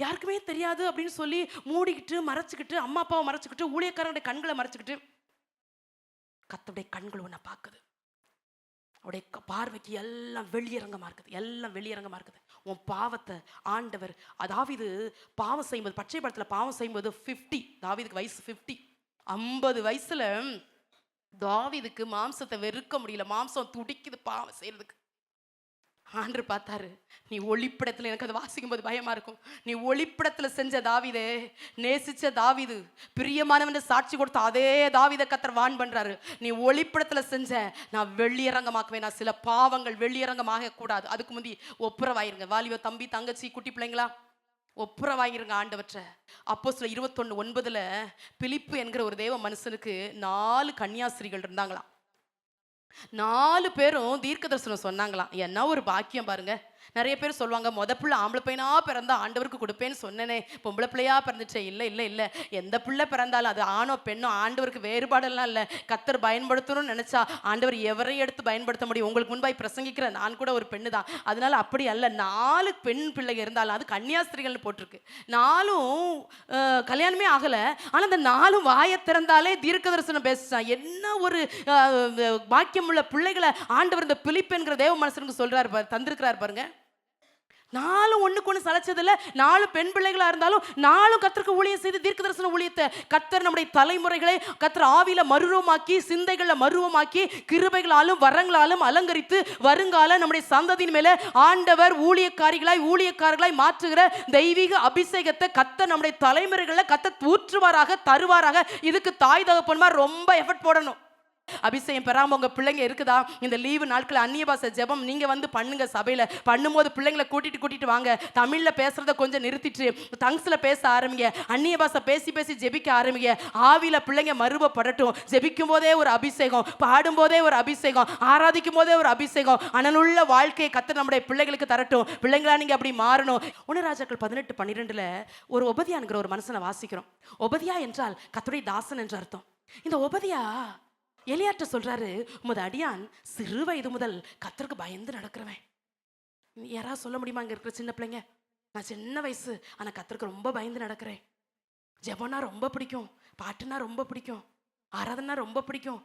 யாருக்குமே தெரியாது அப்படின்னு சொல்லி மூடிக்கிட்டு மறைச்சுக்கிட்டு, அம்மா அப்பாவை மறைச்சுக்கிட்டு, ஊழியக்காரனுடைய கண்களை மறைச்சுக்கிட்டு, கர்த்தருடைய கண்கள் உன்னை பார்க்குது. அவருடைய பார்வைக்கு எல்லாம் வெளியரங்கமா இருக்குது, எல்லாம் வெளியரங்கமா இருக்குது. உன் பாவத்தை ஆண்டவர், அதாவது பாவம் செய்யும்போது, பச்சை படத்துல பாவம் செய்யும்போது 50, தாவீதுக்கு வயசு 50, 50 வயசுல தாவீதுக்கு மாம்சத்தை வெறுக்க முடியல. மாம்சம் துடிக்குது பாவம் செய்யறதுக்கு. ஆண்டவர் பார்த்தாரு, நீ ஒளிப்படத்தில், எனக்கு அதை வாசிக்கும் போது பயமா இருக்கும், நீ ஒளிப்படத்தில் செஞ்ச தாவீதே, நேசிச்ச தாவீது, பிரியமானவன் சாட்சி கொடுத்த அதே தாவீதை கர்த்தர் வான் பண்றாரு. நீ ஒளிப்படத்தில் செஞ்ச, நான் வெளியரங்கமாக்குவேன். நான் சில பாவங்கள் வெளியரங்கமாக கூடாது. அதுக்கு முந்தி ஒப்புரவாயிருங்க. வாலிப தம்பி தங்கச்சி குட்டி பிள்ளைங்களா, ஒப்புரவாயிருங்க ஆண்டவற்ற. அப்போஸ்தலர் 21:9 பிலிப்பு என்கிற ஒரு தேவ மனுஷனுக்கு 4 கன்னியாஸ்திரிகள் இருந்தாங்களாம். 4 பேரும் தீர்க்க தரிசனம் சொன்னாங்களாம். என்ன ஒரு பாக்கியம் பாருங்க. நிறைய பேர் சொல்லுவாங்க, மொத பிள்ளை ஆம்பளை பையனா பிறந்தா ஆண்டவருக்கு கொடுப்பேன்னு சொன்னனே, பொம்பளை பிள்ளையா பிறந்துச்சே. இல்லை, எந்த பிள்ளை பிறந்தாலும் அது ஆணோ பெண்ணோ ஆண்டவருக்கு வேறுபாடெல்லாம் இல்லை. கர்த்தர் பயன்படுத்தணும்னு நினைச்சா ஆண்டவர் எவரையும் எடுத்து பயன்படுத்த முடியும். உங்களுக்கு முன்பாய் பிரசங்கிக்கிற நான் கூட ஒரு பெண்ணு தான். அதனால அப்படி அல்ல, 4 பெண் பிள்ளைங்க இருந்தாலும், அது கன்னியாஸ்திரிகள்னு போட்டிருக்கு. 4ம் கல்யாணமே ஆகலை. ஆனால் அந்த 4 வாயை திறந்தாலே தீர்க்க தரிசனம் பேசுறான். என்ன ஒரு பாக்கியம் உள்ள பிள்ளைகளை ஆண்டவர் இந்த பிலிப்பு என்கிற தேவ மனுஷனுக்கு சொல்றாரு, தந்திருக்கிறார் பாருங்க. 4 ஒண்ணுக்கு ஒண்ணு சளைச்சதில்ல. 4 பெண் பிள்ளைகளா இருந்தாலும் 4 கர்த்தருக்கு ஊழியம் செய்து தீர்க்க தரிசன ஊழியத்தை கர்த்தர் நம்முடைய தலைமுறைகளை கர்த்தர் ஆவியில மறுரூபமாக்கி, சிந்தைகளை மறுரூபமாக்கி, கிருபைகளாலும் வரங்களாலும் அலங்கரித்து வருங்கால நம்முடைய சந்ததியின் மேல ஆண்டவர் ஊழியக்காரர்களாய் மாற்றுகிற தெய்வீக அபிஷேகத்தை கர்த்தர் நம்முடைய தலைமுறைகளை கர்த்தர் ஊற்றுவாராக, தருவாராக. இதுக்கு தாய் தகப்பன்மார் ரொம்ப எஃபர்ட் போடணும். அபிஷேகம் பெறாம உங்க பிள்ளைங்க இருக்குதா? இந்த லீவு நாட்கள் அந்நிய பாஷை ஜெபம் நீங்க வந்து பண்ணுங்க. சபையில பண்ணும்போது பிள்ளைங்களை கூட்டிட்டு வாங்க. தமிழ்ல பேசுறத கொஞ்சம் நிறுத்திட்டு டங்ஸ்ல பேச ஆரம்பிங்க. அந்நிய பாஷை பேசி ஜெபிக்க ஆரம்பிங்க. ஆவியில பிள்ளைங்க மறுபப்படட்டும். ஜெபிக்கும் போதே ஒரு அபிஷேகம், பாடும் போதே ஒரு அபிஷேகம், ஆராதிக்கும் போதே ஒரு அபிஷேகம், அனலுள்ள வாழ்க்கையை கர்த்தர் நம்முடைய பிள்ளைகளுக்கு தரட்டும். பிள்ளைங்களா நீங்க அப்படி மாறணும். 1 ராஜாக்கள் 18:12 ஒரு ஒபதியாங்கிற ஒரு மனுஷனை வாசிக்கிறோம். ஒபதியா என்றால் கர்த்தருடைய தாசன் என்று அர்த்தம். இந்த ஒபதியா எலியாட்ட சொல்றாரு, உமது அடியான் சிறு வயது முதல் கர்த்தருக்கு பயந்து நடக்கிறவன். யாராவது சொல்ல முடியுமா? அங்க இருக்கிற சின்ன பிள்ளைங்க, நான் சின்ன வயசு ஆனா கர்த்தருக்கு ரொம்ப பயந்து நடக்கிறேன். ஜெபம்னா ரொம்ப பிடிக்கும், பாட்டுனா ரொம்ப பிடிக்கும், ஆராதனா ரொம்ப பிடிக்கும்.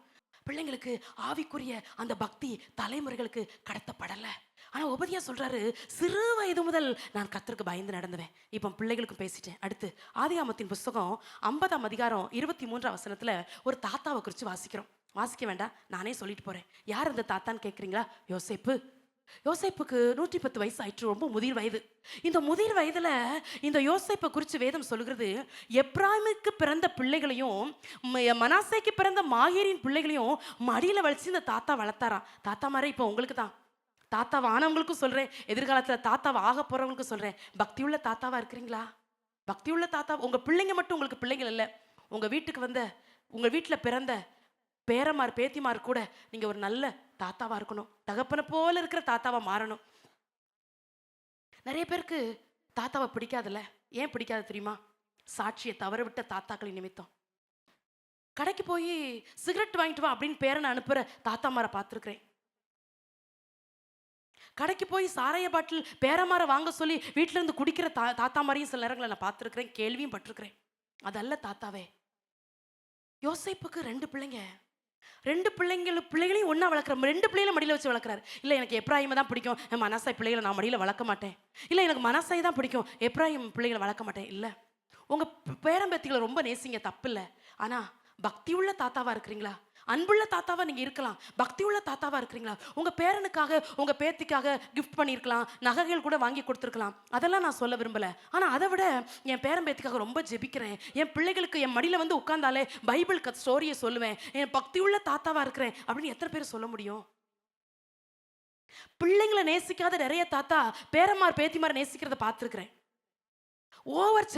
பிள்ளைங்களுக்கு ஆவிக்குரிய அந்த பக்தி தலைமுறைகளுக்கு கடத்தப்படல. ஆனா ஒபதியா சொல்றாரு, சிறு வயது முதல் நான் கர்த்தருக்கு பயந்து நடந்துவேன். இப்போ பிள்ளைகளுக்கும் பேசிட்டேன். அடுத்து ஆதியாகமத்தின் புஸ்தகம் 50ஆம் அதிகாரம் 23ஆம் வசனத்துல ஒரு தாத்தாவை குறித்து வாசிக்கிறோம். வாசிக்க வேண்டாம், நானே சொல்லிட்டு போறேன். யார் அந்த தாத்தான்னு கேட்குறீங்களா? யோசேப்புக்கு 110 வயசு ஆயிற்று, ரொம்ப முதிர் வயது. இந்த முதிர் வயதுல இந்த யோசேப்பை குறித்து வேதம் சொல்லுகிறது, எப்ராயிமுக்கு பிறந்த பிள்ளைகளையும் மனாசேக்கு பிறந்த மாகீரின் பிள்ளைகளையும் மடியில வலிச்சு இந்த தாத்தா வளர்த்தாராம். தாத்தா மாதிரி இப்போ உங்களுக்கு தான், தாத்தாவா ஆனவங்களுக்கும் சொல்றேன், எதிர்காலத்துல தாத்தாவா ஆக போறவங்களுக்கும் சொல்றேன், பக்தியுள்ள தாத்தாவா இருக்கிறீங்களா? பக்தியுள்ள தாத்தா. உங்க பிள்ளைங்க மட்டும் உங்களுக்கு பிள்ளைகள் இல்லை, உங்க வீட்டுக்கு வந்த, உங்க வீட்டுல பிறந்த பேரமார் பேத்திமார் கூட நீங்க ஒரு நல்ல தாத்தாவா இருக்கணும். தகப்பனை போல இருக்கிற தாத்தாவா மாறணும். நிறைய பேருக்கு தாத்தாவை பிடிக்காதுல்ல. ஏன் பிடிக்காது தெரியுமா? சாட்சியை தவற விட்ட தாத்தாக்களின் நிமித்தம். கடைக்கு போய் சிகரெட் வாங்கிட்டு வா அப்படின்னு பேரனை அனுப்புற தாத்தாமாரை பார்த்துருக்கிறேன். கடைக்கு போய் சாராய பாட்டில் பேரமார வாங்க சொல்லி வீட்டில இருந்து குடிக்கிற தாத்தா மாதிரியும் சில நேரங்களை நான் பார்த்துருக்கிறேன், கேள்வியும் பட்டிருக்கிறேன். அதல்ல தாத்தாவே. யோசேப்புக்கு 2 பிள்ளைங்க, 2 பிள்ளைகளையும் ஒன்றா வளர்க்குற, 2 பிள்ளைகளை மடியில் வச்சு வளர்க்குறாரு. இல்லை எனக்கு எப்ராஹிமை தான் பிடிக்கும், மனாசாய் பிள்ளைகளை நான் மடியில் வளர்க்க மாட்டேன். இல்லை எனக்கு மனாசாய் தான் பிடிக்கும், எப்ராஹிம் பிள்ளைகளை வளர்க்க மாட்டேன். இல்லை, உங்கள் பேரம்பேத்திகளை ரொம்ப நேசிங்க, தப்பு இல்லை. ஆனால் பக்தியுள்ள தாத்தாவா இருக்கிறீங்களா? அன்புள்ள தாத்தாவா நீங்க இருக்கலாம், பக்தியுள்ள தாத்தாவா இருக்கிறீங்களா? உங்க பேரனுக்காக உங்க பேத்திக்காக கிஃப்ட் பண்ணியிருக்கலாம், நகைகள் கூட வாங்கி கொடுத்துருக்கலாம். அதெல்லாம் நான் சொல்ல விரும்பல. ஆனா அதை விட என் பேரன் பேத்திக்காக ரொம்ப ஜெபிக்கிறேன், என் பிள்ளைகளுக்கு என் மடியில வந்து உட்கார்ந்தாலே பைபிள் ஸ்டோரியை சொல்லுவேன், என் பக்தியுள்ள தாத்தாவா இருக்கிறேன் அப்படின்னு எத்தனை பேர் சொல்ல முடியும்? பிள்ளைங்களை நேசிக்காத நிறைய தாத்தா பேரமார் பேத்திமார் நேசிக்கிறத பார்த்துருக்கிறேன். ஓவர்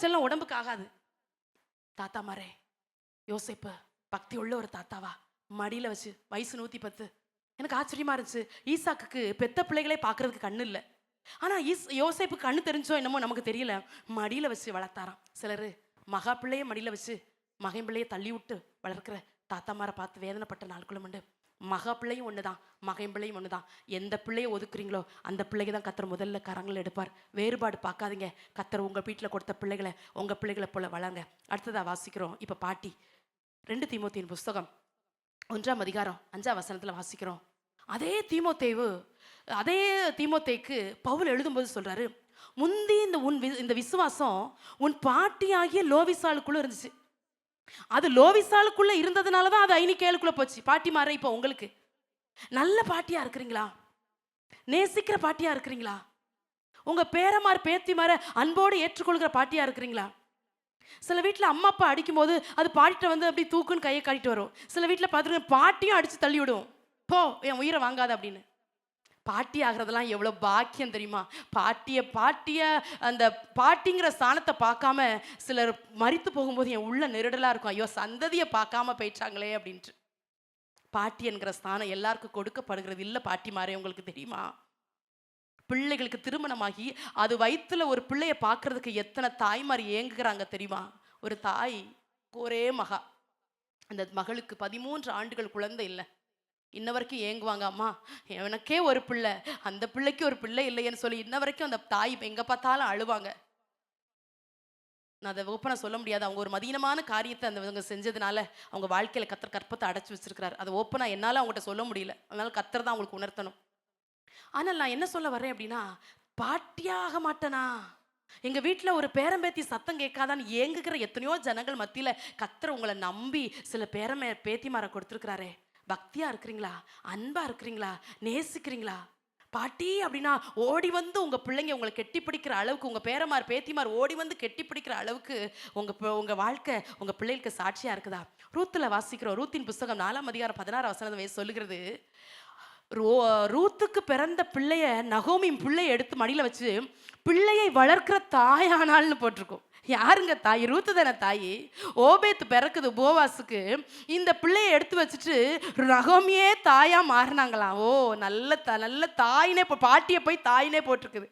செல்லம் உடம்புக்கு ஆகாது. தாத்தா மாரே, யோசேப்பு பக்தி உள்ள ஒரு தாத்தாவா மடியில வச்சு, வயசு 110. எனக்கு ஆச்சரியமா இருந்துச்சு. ஈசாக்குக்கு பெத்த பிள்ளைகளே பார்க்கறதுக்கு கண்ணு இல்லை, ஆனா யோசேப்புக்கு கண்ணு தெரிஞ்சோ என்னமோ நமக்கு தெரியல, மடியில வச்சு வளர்த்தாராம். சிலர் மகா பிள்ளைய மடியில வச்சு மகன் பிள்ளைய தள்ளி விட்டு வளர்க்கிற தாத்தாமாரை பார்த்து வேதனைப்பட்ட நாட்களும் உண்டு. மகா பிள்ளையும் ஒண்ணுதான், மகன் பிள்ளையும் ஒண்ணுதான். எந்த பிள்ளையை ஒதுக்குறீங்களோ அந்த பிள்ளைக்கு தான் கத்தர் முதல்ல கரங்களை எடுப்பார். வேறுபாடு பார்க்காதீங்க. கத்தர் உங்க வீட்டில் கொடுத்த பிள்ளைகளை உங்க பிள்ளைகளை போல வளங்க. அடுத்ததா வாசிக்கிறோம் இப்ப பாட்டி. 2 தீமோத்தேயின் புஸ்தகம் 1ஆம் அதிகாரம் 5ஆம் வசனத்துல வாசிக்கிறோம். அதே தீமோத்தேக்கு பவுல் எழுதும்போது சொல்றாரு, முந்தி இந்த விசுவாசம் உன் பாட்டியாகிய லோவிசாளுக்குள்ள இருந்துச்சு. அது லோவிசாளுக்குள்ள இருந்ததுனாலதான் அது ஐனிக்கேலுக்குள்ள போச்சு. பாட்டி மாற இப்ப உங்களுக்கு நல்ல பாட்டியா இருக்கிறீங்களா? நேசிக்கிற பாட்டியா இருக்கிறீங்களா? உங்க பேரமார் பேத்திமார அன்போடு ஏற்றுக்கொள்கிற பாட்டியா இருக்கிறீங்களா? சில வீட்டில் அம்மா அப்பா அடிக்கும் போது அது பாட்டிட்ட வந்து அப்படி தூக்குன்னு கையை காட்டிட்டு வரும். சில வீட்டில் பார்த்துருக்க பாட்டியும் அடிச்சு தள்ளி விடும், போ என் உயிரை வாங்காத அப்படின்னு. பாட்டி ஆகிறதெல்லாம் எவ்வளோ பாக்கியம் தெரியுமா? பாட்டிய அந்த பாட்டிங்கிற ஸ்தானத்தை பார்க்காம சிலர் மரித்து போகும்போது என் உள்ள நெருடலாக இருக்கும், ஐயோ சந்ததியை பார்க்காம போயிட்டாங்களே அப்படின்ட்டு. பாட்டி என்கிற ஸ்தானம் எல்லாருக்கும் கொடுக்கப்படுகிறது இல்லை. பாட்டி மாறே உங்களுக்கு தெரியுமா? பிள்ளைகளுக்கு திருமணமாகி அது வயிற்றுல ஒரு பிள்ளைய பார்க்கறதுக்கு எத்தனை தாய்மார் ஏங்குகிறாங்க தெரியுமா? ஒரு தாய், ஒரே மகா, அந்த மகளுக்கு 13 ஆண்டுகள் குழந்தை இல்லை. இன்ன வரைக்கும் ஏங்குவாங்க, அம்மா எனக்கே ஒரு பிள்ளை, அந்த பிள்ளைக்கு ஒரு பிள்ளை இல்லைன்னு சொல்லி இன்ன வரைக்கும் அந்த தாய் எங்க பார்த்தாலும் அழுவாங்க. நான் அதை ஓப்பனாக சொல்ல முடியாது. அவங்க ஒரு மதீனமான காரியத்தை அந்த செஞ்சதுனால அவங்க வாழ்க்கையில கத்தர் கற்பத்தை அடைச்சி வச்சிருக்கிறார். அதை ஓப்பனாக என்னால் அவங்ககிட்ட சொல்ல முடியல, அதனால கத்தர் தான் அவங்களுக்கு உணர்த்தணும். ஆனால் நான் என்ன சொல்ல வரேன் அப்படின்னா, பாட்டியாக மாட்டேனா? எங்க வீட்டில் ஒரு பேரம்பேத்தி சத்தம் கேட்காதான்னு ஏங்குகிற எத்தனையோ ஜனங்கள் மத்தியில கத்தர் உங்களை நம்பி சில பேத்திமாரை கொடுத்துருக்கிறாரே. பக்தியா இருக்கிறீங்களா? அன்பா இருக்கிறீங்களா? நேசிக்கிறீங்களா? பாட்டி அப்படின்னா ஓடி வந்து உங்க பிள்ளைங்க உங்களை கெட்டி பிடிக்கிற அளவுக்கு, உங்க பேரமார் பேத்திமார் ஓடி வந்து கெட்டி பிடிக்கிற அளவுக்கு உங்க வாழ்க்கை உங்க பிள்ளைகளுக்கு சாட்சியா இருக்குதா? ரூத்துல வாசிக்கிறோம். ரூத்தின் புஸ்தகம் 4ஆம் அதிகாரம் 16ஆம் வசனம் சொல்லுகிறது, ரூத்துக்கு பிறந்த பிள்ளைய நகோமியின் பிள்ளைய எடுத்து மடியில வச்சு பிள்ளையை வளர்க்கிற தாயானால்னு போட்டிருக்கோம். யாருங்க தாய்? ரூத்து தானே தாய். ஓபேத்து பிறக்குது போவாஸுக்கு, இந்த பிள்ளையை எடுத்து வச்சுட்டு நகோமியே தாயா மாறினாங்களாம். ஓ நல்ல தாயினே, பாட்டியை போய் தாயினே போட்டிருக்குது.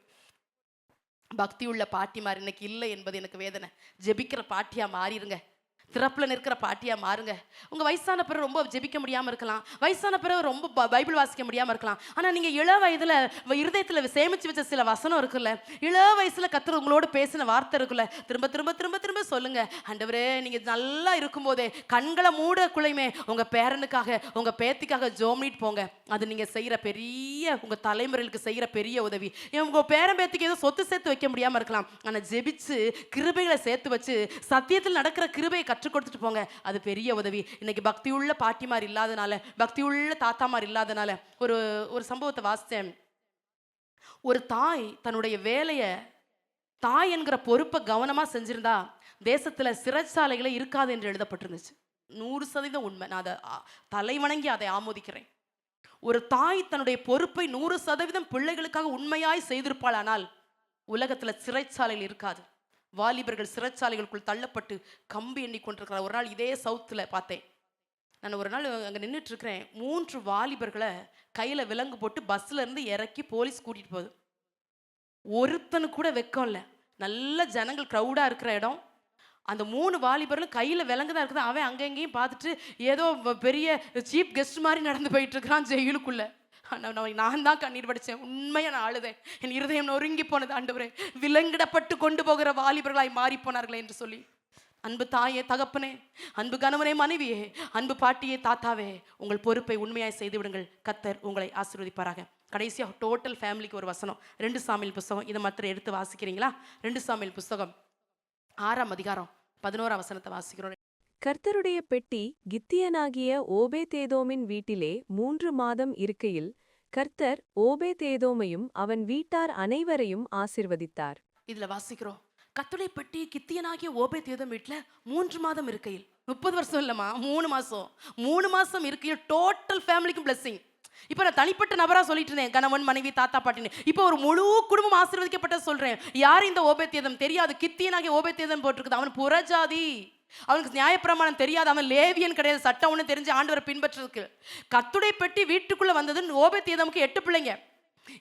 பக்தி உள்ள பாட்டி மாறி இன்னைக்கு இல்லை என்பது எனக்கு வேதனை. ஜெபிக்கிற பாட்டியா மாறிடுங்க, திறப்புல நிற்கிற பாட்டியா மாறுங்க. உங்க வயசான பிறகு ரொம்ப ஜெபிக்க முடியாம இருக்கலாம், வயசான பிறகு ரொம்ப பைபிள் வாசிக்க முடியாம இருக்கலாம். ஆனா நீங்க இள வயதுல இருதயத்துல சேமிச்சு வச்ச சில வசனம் இருக்குல்ல, இள வயசுல கர்த்தர் உங்களோட பேசின வார்த்தை இருக்குல்ல, திரும்ப திரும்ப திரும்ப திரும்ப சொல்லுங்க. ஆண்டவரே நீங்க நல்லா இருக்கும் போதே கண்களை மூடக்குள்ளையுமே உங்க பேரனுக்காக உங்க பேத்திக்காக ஜோம்னிட்டு போங்க. அது நீங்க செய்யற பெரிய, உங்க தலைமுறைகளுக்கு செய்யற பெரிய உதவி. உங்க பேரன் பேத்திக்கு ஏதோ சொத்து சேர்த்து வைக்க முடியாம இருக்கலாம், ஆனா ஜெபிச்சு கிருபைகளை சேர்த்து வச்சு சத்தியத்தில் நடக்கிற கிருபையை கற்றுக் கொடுத்துட்டு போங்க. அது பெரிய உதவி. இன்னைக்கு பக்தி உள்ள பாட்டிமார் இல்லாதனால, பக்தி உள்ள தாத்தாமார் இல்லாதனால ஒரு சம்பவத்தை வாசித்தேன். ஒரு தாய் தன்னுடைய வேலையை, தாய் என்கிற பொறுப்பை கவனமா செஞ்சிருந்தா தேசத்துல சிறைச்சாலைகளை இருக்காது என்று எழுதப்பட்டிருந்துச்சு. 100% உண்மை. நான் அதை தலை வணங்கி அதை ஆமோதிக்கிறேன். ஒரு தாய் தன்னுடைய பொறுப்பை 100% பிள்ளைகளுக்காக உண்மையாய் செய்திருப்பாள், ஆனால் உலகத்துல சிறைச்சாலைகள் இருக்காது. வாலிபர்கள் சிறைச்சாலைகளுக்குள் தள்ளப்பட்டு கம்பி எண்ணி கொண்டிருக்கிறார். ஒரு நாள் இதே சவுத்தில் பார்த்தேன். நான் ஒரு நாள் அங்கே நின்றுட்டு இருக்கிறேன். 3 வாலிபர்களை கையில் விலங்கு போட்டு பஸ்ல இருந்து இறக்கி போலீஸ் கூட்டிட்டு போகுது. ஒருத்தனு கூட வெக்கம் இல்லை. நல்ல ஜனங்கள் க்ரௌடாக இருக்கிற இடம். அந்த 3 வாலிபர்களும் கையில் விலங்கு தான் இருக்குது. அவன் அங்கங்கேயும் பார்த்துட்டு ஏதோ பெரிய சீப் கெஸ்ட் மாதிரி நடந்து போயிட்டு இருக்கிறான் ஜெயிலுக்குள்ள. நான் தான் கண்ணீர் படித்தேன். உண்மையாக நான் அழுதேன். என் இருதயம் நொறுங்கி போனது. ஆண்டவரே, விலங்கிடப்பட்டு கொண்டு போகிற வாலிபர்களாய் மாறி போனார்களே என்று சொல்லி. அன்பு தாயே, தகப்பனே, அன்பு கணவனே, மனைவியே, அன்பு பாட்டியே, தாத்தாவே, உங்கள் பொறுப்பை உண்மையாய் செய்து விடுங்கள். கர்த்தர் உங்களை ஆசீர்வதிப்பாராக. கடைசியாக டோட்டல் ஃபேமிலிக்கு ஒரு வசனம். 2 சாமுவேல் புஸ்தகம். இதை மாத்திரம் எடுத்து வாசிக்கிறீங்களா? 2 சாமுவேல் புஸ்தகம் 6ஆம் அதிகாரம் 11ஆம் வசனத்தை வாசிக்கிறோம். கர்த்தருடைய பெட்டி கித்தியனாகிய ஓபேதேதோமின் வீட்டிலே 3 மாதம் இருக்கையில் கர்த்தர் ஓபேதேதோமையும் அவன் வீட்டார் அனைவரையும் ஆசிர்வதித்தார். இதுல வாசிக்கிறோம், கர்த்தருடைய பெட்டி கித்தியனாகிய ஓபேதேதோம் வீட்டுல 3 மாதம் இருக்கையில், 30 வருஷம் இல்லம்மா, 3 மாசம் இருக்கையில் டோட்டல் ஃபேமிலிக்கும் பிளெஸிங். இப்ப நான் தனிப்பட்ட நபரா சொல்லிட்டு இருந்தேன், கணவன், மனைவி, தாத்தா, பாட்டின்னு. இப்போ ஒரு முழு குடும்பம் ஆசீர்வதிக்கப்பட்ட சொல்றேன். யார் இந்த ஓபேதேதோம் தெரியாது. கித்தியனாகிய ஓபேதேதோம் போட்டிருக்குது. அவன் புறஜாதி, அவனுக்கு நியாயப்பிரமாணம் தெரியாது, அவன் லேவியன் கிடையாது. சட்டம் ஒன்று தெரிஞ்சு ஆண்டவரை பின்பற்றுறதுக்கு. கர்த்தருடைய பெட்டி வீட்டுக்குள்ள வந்தது. ஓபேதேதோமுக்கு 8 பிள்ளைங்க.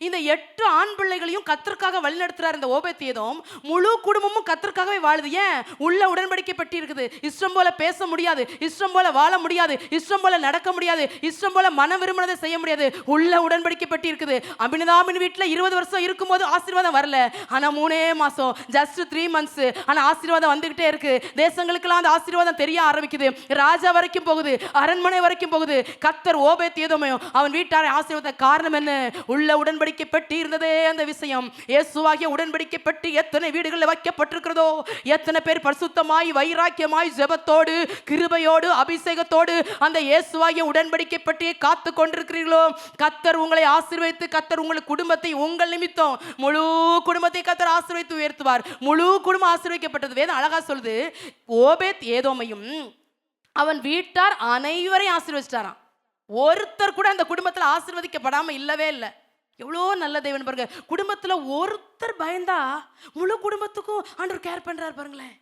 இந்த 8 ஆண் பிள்ளைகளையும் கர்த்தருக்காக வழிநடத்துறார் இந்த ஓபேதேதோம். முழு குடும்பமும் கர்த்தருக்காகவே வாழுது. ஏன்? உள்ள உடன்படிக்கை பெட்டி இருக்குது. இஷ்டம் போல பேச முடியாது, இஷ்டம் போல வாழ முடியாது, இஷ்டம் போல நடக்க முடியாது, இஷ்டம் போல மன விரும்பினதை செய்ய முடியாது. உள்ள உடன்படிக்கை பெட்டி இருக்குது. அபினதாமின் வீட்டில் 20 வருஷம் இருக்கும்போது ஆசீர்வாதம் வரல. ஆனா 3 மாசம், ஜஸ்ட் 3 months, ஆனா ஆசீர்வாதம் வந்துகிட்டே இருக்கு. தேசங்களுக்கெல்லாம் அந்த ஆசீர்வாதம் தெரிய ஆரம்பிக்குது. ராஜா வரைக்கும் போகுது, அரண்மனை வரைக்கும் போகுது. கர்த்தர் ஓபேதேதோமையும் அவன் வீட்டாரை ஆசீர்வாத காரணம் என்ன? உள்ள உடன்படிக்கை பெட்டி இருந்ததே அந்த விஷயம். இயேசுவாகிய உடன்படிக்கை பெட்டி எத்தனை வீடுகளில் வைக்கப்பட்டிருக்கிறதோ, எத்தனை பேர் பரிசுத்தமாய், வைராக்கியமாய், ஜெபத்தோடு, கிருபையோடு, அபிஷேகத்தோடு அந்த இயேசுவாகிய உடன்படிக்கை பெட்டியை காத்து கொண்டிருக்கிறீர்களோ, கர்த்தர் உங்களை ஆசீர்வதித்து, கர்த்தர் உங்கள் குடும்பத்தை, உங்கள் நிமித்தம் முழு குடும்பத்தை கர்த்தர் ஆசீர்வதித்து உயர்த்துவார். முழு குடும்பம் ஆசீர்வதிக்கப்பட்டது. வேதம் அழகா சொல்லுது, ஓபேத்ஏதோமையும் அவன் வீட்டார் அனைவரையும் ஆசீர்வதிச்சிட்டாராம். ஒருத்தர் கூட அந்த குடும்பத்தில் ஆசீர்வதிக்கப்படாம இல்லவே இல்லை. எவ்வளோ நல்ல தேவன் பாருங்க. குடும்பத்தில் ஒருத்தர் பயந்தா முழு குடும்பத்துக்கும் ஆண்டவர் கேர் பண்றாரு பாருங்களேன்.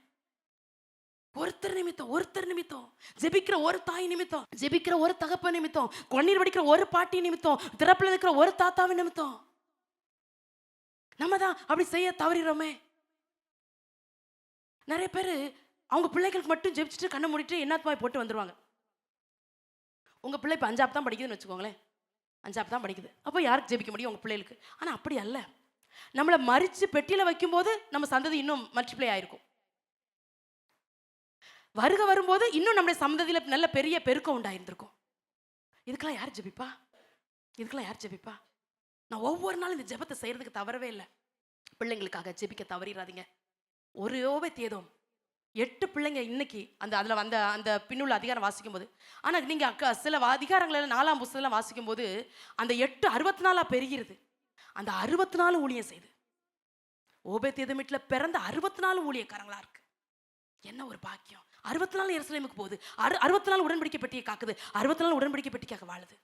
ஒருத்தர் நிமித்தம், ஜெபிக்கிற ஒரு தாய் நிமித்தம், ஜெபிக்கிற ஒரு தகப்ப நிமித்தம், கண்ணீர் வடிக்கிற ஒரு பாட்டி நிமித்தம், திறப்புல இருக்கிற ஒரு தாத்தாவின் நிமித்தம் நம்ம தான் அப்படி செய்ய தவறிடுறோமே. நிறைய பேர் அவங்க பிள்ளைகளுக்கு மட்டும் ஜெபிச்சுட்டு கண்ணை மூடிட்டு என்னத்மாய் போட்டு வந்துருவாங்க. உங்க பிள்ளை இப்போ 5ஆப் தான் படிக்குதுன்னு வச்சுக்கோங்களேன். 5ஆப் தான் படிக்குது. அப்போ யாருக்கு ஜெபிக்க முடியும்? உங்கள் பிள்ளைகளுக்கு. ஆனால் அப்படி அல்ல. நம்மளை மறித்து பெட்டியில் வைக்கும்போது நம்ம சந்ததி இன்னும் மல்டிப்ளை ஆயிருக்கும். வருகை வரும்போது இன்னும் நம்முடைய சந்ததியில் நல்ல பெரிய பெருக்கம் உண்டாயிருந்திருக்கும். இதுக்கெல்லாம் யார் ஜெபிப்பா? இதுக்கெல்லாம் யார் ஜெபிப்பா? நான் ஒவ்வொரு நாளும் இந்த ஜெபத்தை செய்யறதுக்கு தவறவே இல்லை. பிள்ளைங்களுக்காக ஜெபிக்க தவறிடாதீங்க. ஒரு ஓபேத்ஏதோம் 8 பிள்ளைங்க இன்னைக்கு அதில் வந்த அந்த பின்னுள்ள அதிகாரம் வாசிக்கும் போது, ஆனால் நீங்கள் சில அதிகாரங்கள் 4ஆம் புத்தகத்தில் வாசிக்கும் போது அந்த 8 64 பெருகிறது. அந்த 64 ஊழியம் செய்து ஓபேத்ஏதோம் வீட்டில் பிறந்த 64 ஊழியக்காரங்களா இருக்கு. என்ன ஒரு பாக்கியம்! 64 எருசலேமுக்கு போகுது, 64 உடன்படிக்கை பெட்டியை காக்குது, 64 உடன்படிக்கை பெட்டிக்காக வாழுது.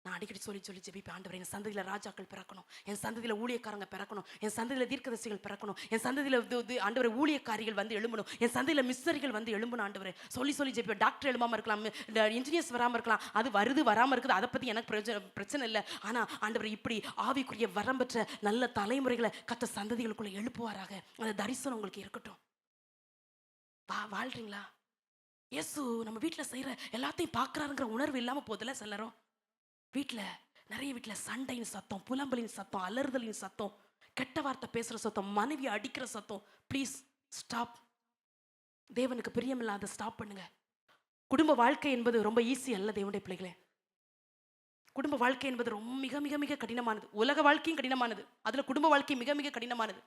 நான் அடிக்கடி சொல்லி ஜெபிப்பேன், ஆண்டவரே, என் சந்ததியில் ராஜாக்கள் பிறக்கணும், என் சந்ததியில் ஊழியக்காரங்க பிறக்கணும், என் சந்ததியில் தீர்க்கதரிசிகள் பிறக்கணும், என் சந்ததியில் ஆண்டவரே ஊழியக்காரிகள் வந்து எழும்பணும், என் சந்ததியில் மிஸ்ஸரிகள் வந்து எழும்பணும். ஆண்டவரே சொல்லி ஜெபிப்பேன். டாக்டர் எழுமாமல் இருக்கலாம், இன்ஜினியர்ஸ் வராமல் இருக்கலாம், அது வருது வராமல் இருக்குது, அதை பற்றி எனக்கு பிரச்சனை இல்லை. ஆனால் ஆண்டவரே இப்படி ஆவிக்குரிய வரம் பெற்ற நல்ல தலைமுறைகளை கர்த்தர் சந்ததிகளுக்குள்ள எழுப்புவாராக. அந்த தரிசனம் உங்களுக்கு இருக்கட்டும். வாழ்றீங்களா? இயேசு நம்ம வீட்டில் செய்கிற எல்லாத்தையும் பார்க்குறாருங்கிற உணர்வு இல்லாமல் போதில்ல சிலரும். நிறைய வீட்டில் சண்டையின் சத்தம், புலம்பலின் சத்தம், அலறுதலின் சத்தம், கெட்ட வார்த்தை பேசுகிற சத்தம், மனைவி அடிக்கிற சத்தம். Please stop. தேவனுக்கு பிரியமில்லாத ஸ்டாப் பண்ணுங்க. குடும்ப வாழ்க்கை என்பது ரொம்ப ஈஸி அல்ல தேவனுடைய பிள்ளைகளே. குடும்ப வாழ்க்கை என்பது ரொம்ப மிக மிக மிக கடினமானது. உலக வாழ்க்கையும் கடினமானது, அதில் குடும்ப வாழ்க்கை மிக மிக கடினமானது.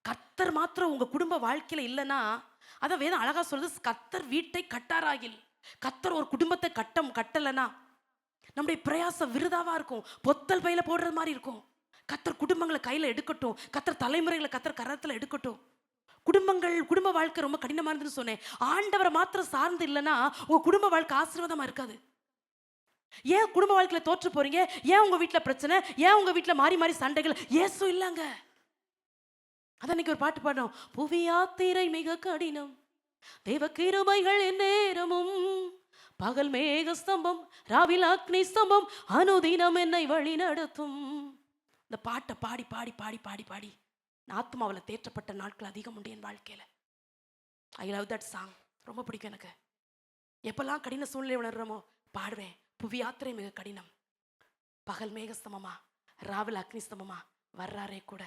கர்த்தர் மாத்திரம் உங்க குடும்ப வாழ்க்கையில இல்லைன்னா, அதான் வேதம் அழகா சொல்லுது, கர்த்தர் வீட்டை கட்டாராகில். கர்த்தர் ஒரு குடும்பத்தை கட்டலைன்னா நம்முடைய பிரயாசம் விருதாவா இருக்கும், பொத்தல் பையில போடுறது மாதிரி இருக்கும். கர்த்தர் குடும்பங்களை கையில எடுக்கட்டும், கர்த்தர் தலைமுறைகளை கர்த்தர் கரத்துல எடுக்கட்டும். குடும்ப வாழ்க்கை ரொம்ப கடினமானதுன்னு சொன்னேன். ஆண்டவரை மாத்திரம் சார்ந்து இல்லைன்னா உங்க குடும்ப வாழ்க்கை ஆசீர்வாதமா இருக்காது. ஏன் குடும்ப வாழ்க்கையில தோற்று போறீங்க? ஏன் உங்க வீட்டுல பிரச்சனை? ஏன் உங்க வீட்டுல மாறி மாறி சண்டைகள்? இயேசு இல்லங்க. அதான் இன்னைக்கு ஒரு பாட்டு பாடணும். புவி யாத்திரை மிக கடினம், தேவ கிருபைகள் எந்நேரமும், பகல் மேக ஸ்தம்பம், ராவில் அக்னி ஸ்தம்பம், அனுதினம் என்னை வழி நடத்தும். இந்த பாட்டை பாடி பாடி பாடி பாடி பாடி ஆத்மாவில் தேற்றப்பட்ட நாட்கள் அதிகம் உண்டு என் வாழ்க்கையில. I love that song. ரொம்ப பிடிக்கும் எனக்கு. எப்பெல்லாம் கடின சூழ்நிலை உணர்றோமோ பாடுவேன். புவி யாத்திரை மிக கடினம், பகல் மேகஸ்தமமா, ராவில் அக்னி ஸ்தமமா, வர்றாரே கூட.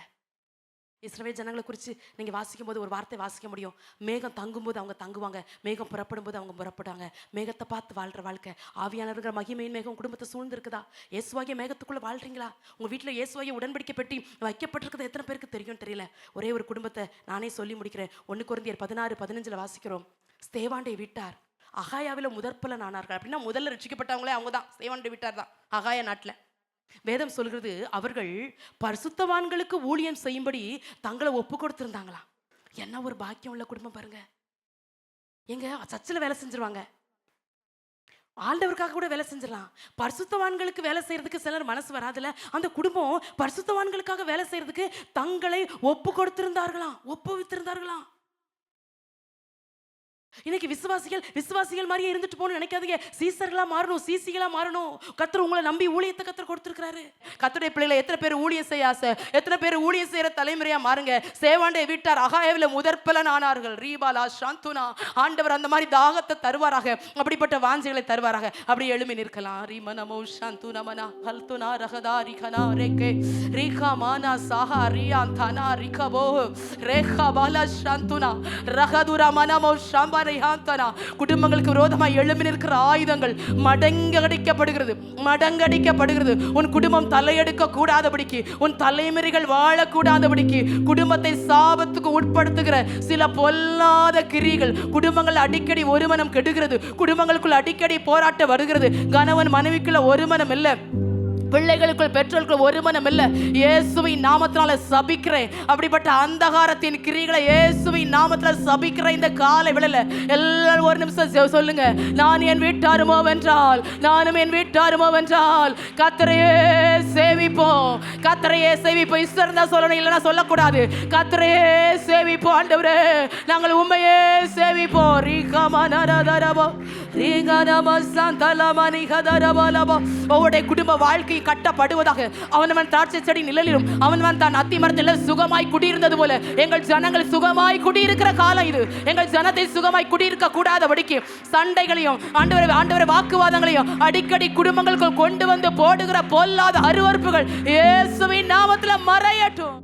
இஸ்ரவேல் ஜனங்களை குறித்து நீங்கள் வாசிக்கும் போது ஒரு வார்த்தை வாசிக்க முடியும். மேகம் தங்கும்போது அவங்க தங்குவாங்க, மேகம் புறப்படும் போது அவங்க புறப்பட்டாங்க. மேகத்தை பார்த்து வாழ்கிற வாழ்க்கை. ஆவியானவர்கள் மகிமையின் மேகம் குடும்பத்தை சூழ்ந்துருக்குதா? இயேசுவாகிய மேகத்துக்குள்ளே வாழ்றீங்களா? உங்கள் வீட்டில் இயேசுவாகிய உடன்படிக்கை பெட்டி வைக்கப்பட்டிருக்கிறது எத்தனை பேருக்கு தெரியும் தெரியல. ஒரே ஒரு குடும்பத்தை நானே சொல்லி முடிக்கிறேன். 1 கொரிந்தியர் 16:15 வாசிக்கிறோம். ஸ்தேவாண்டை வீட்டார் அகாயாவில் முதற்பலன் ஆனார்கள். அப்படின்னா முதல்ல ரட்சிக்கப்பட்டவங்களே அவங்க தான். ஸ்தேவாண்டை வீட்டார் தான் அகாயா நாட்டில். வேதம் சொல்கிறது அவர்கள் பரிசுத்தவான்களுக்கு ஊழியம் செய்யும்படி தங்களை ஒப்பு கொடுத்திருந்தாங்களாம். என்ன ஒரு பாக்கியம் உள்ள குடும்பம் பாருங்க. எங்க சர்ச்சில் வேலை செஞ்சிருவாங்க, ஆண்டவருக்காக கூட வேலை செஞ்சிடலாம். பரிசுத்தவான்களுக்கு வேலை செய்யறதுக்கு சிலர் மனசு வராதுல. அந்த குடும்பம் பரிசுத்தவான்களுக்காக வேலை செய்யறதுக்கு தங்களை ஒப்பு கொடுத்திருந்தார்களாம், ஒப்புவித்திருந்தார்களாம். இன்னைக்கு விசுவாசிகள் மாதிரியே இருந்துட்டு போகணும்னு நினைக்காதீங்க. சீசர்களா மாறணும், சீசிகளா மாறணும். கர்த்தர் உங்களை நம்பி ஊழியத்தை கர்த்தர் கொடுத்திருக்கிறாரு. கர்த்தருடைய பிள்ளைகளை எத்தனை பேர் ஊழியம் செய்ய ஆசை? எத்தனை பேர் ஊழியம் செய்யற தலைமுறையா மாறுங்க. சேவாண்டை வீட்டார் அகாயாவில் முதற்பலன் ஆனார்கள். ரீபாலா சாந்துனா. ஆண்டவர் அந்த மாதிரி தாகத்தை தருவாராக, அப்படிப்பட்ட வாஞ்சைகளை தருவாராக. அப்படி எழுமி நிற்கலாம். ரீமனமோ சாந்துனமனா ஹல்துனா ரகதா ரிகனா ரேகே ரீகா மானா சாஹா ரியாந்தனா ரிகபோ ரேகா பாலா சாந்துனா ரகதுரா மனமோ ஷாம்பா. குடும்பங்களுக்கு விரோதமாக எழும்பி நிற்கிற ஆயுதங்கள் மடங்கடிக்கப்படுகிறது, மடங்கடிக்கப்படுகிறது. உன் குடும்பம் தலையெடுக்க கூடாதபடிக்கு, உன் தலைமுறைகள் வாழக்கூடாதபடிக்கு குடும்பத்தை சாபத்துக்கு உட்படுத்துகிற சில பொல்லாத கிரிகள். குடும்பங்கள் அடிக்கடி ஒருமனம் கெடுகிறது, குடும்பங்களுக்குள் அடிக்கடி போராட்டம் வருகிறது. கணவன் மனைவிக்குள்ள ஒருமனம் இல்லை, பிள்ளைகளுக்குள் பெற்றோருக்குள் ஒருமனம் இல்லை. இயேசுவின் நாமத்தினால சபிக்கிறேன். அப்படிப்பட்ட அந்தகாரத்தின் கிரிகளை இயேசுவின் நாமத்தினால சபிக்கிறேன். இந்த காலை வேளையில எல்லாரும் ஒரு நிமிஷம் சொல்லுங்க. நான் என் வீட்டாருமோ வென்றால், நானும் என் வீட்டாருமோ வென்றால் கர்த்தரையே சேவிப்போம், கர்த்தரையே சேவிப்போம். இஷ்டம் தான் சொல்லணும், இல்லைன்னா சொல்லக்கூடாது. கர்த்தரையே சேவிப்போம். ஆண்டவரே நாங்கள் உண்மையே சேவிப்போம். ஒவ்வொரு குடும்ப வாழ்க்கை கட்டப்படுவதாக. அவனவன் திராட்சை செடி நிழலிலும் அவனவன் தான் அத்தி மரத்தில் சுகமாய் குடியிருந்தது போல எங்கள் ஜனங்கள் சுகமாய் குடியிருக்கிற காலம் இது. எங்கள் ஜனத்தை சுகமாய் குடியிருக்க கூடாதபடிக்கு சண்டைகளையும் ஆண்டவரை வாக்குவாதங்களையும் அடிக்கடி குடும்பங்களுக்குள் கொண்டு வந்து போடுகிற பொல்லாத அருவருப்புகள் இயேசுவின் நாமத்தில் மறையட்டும்.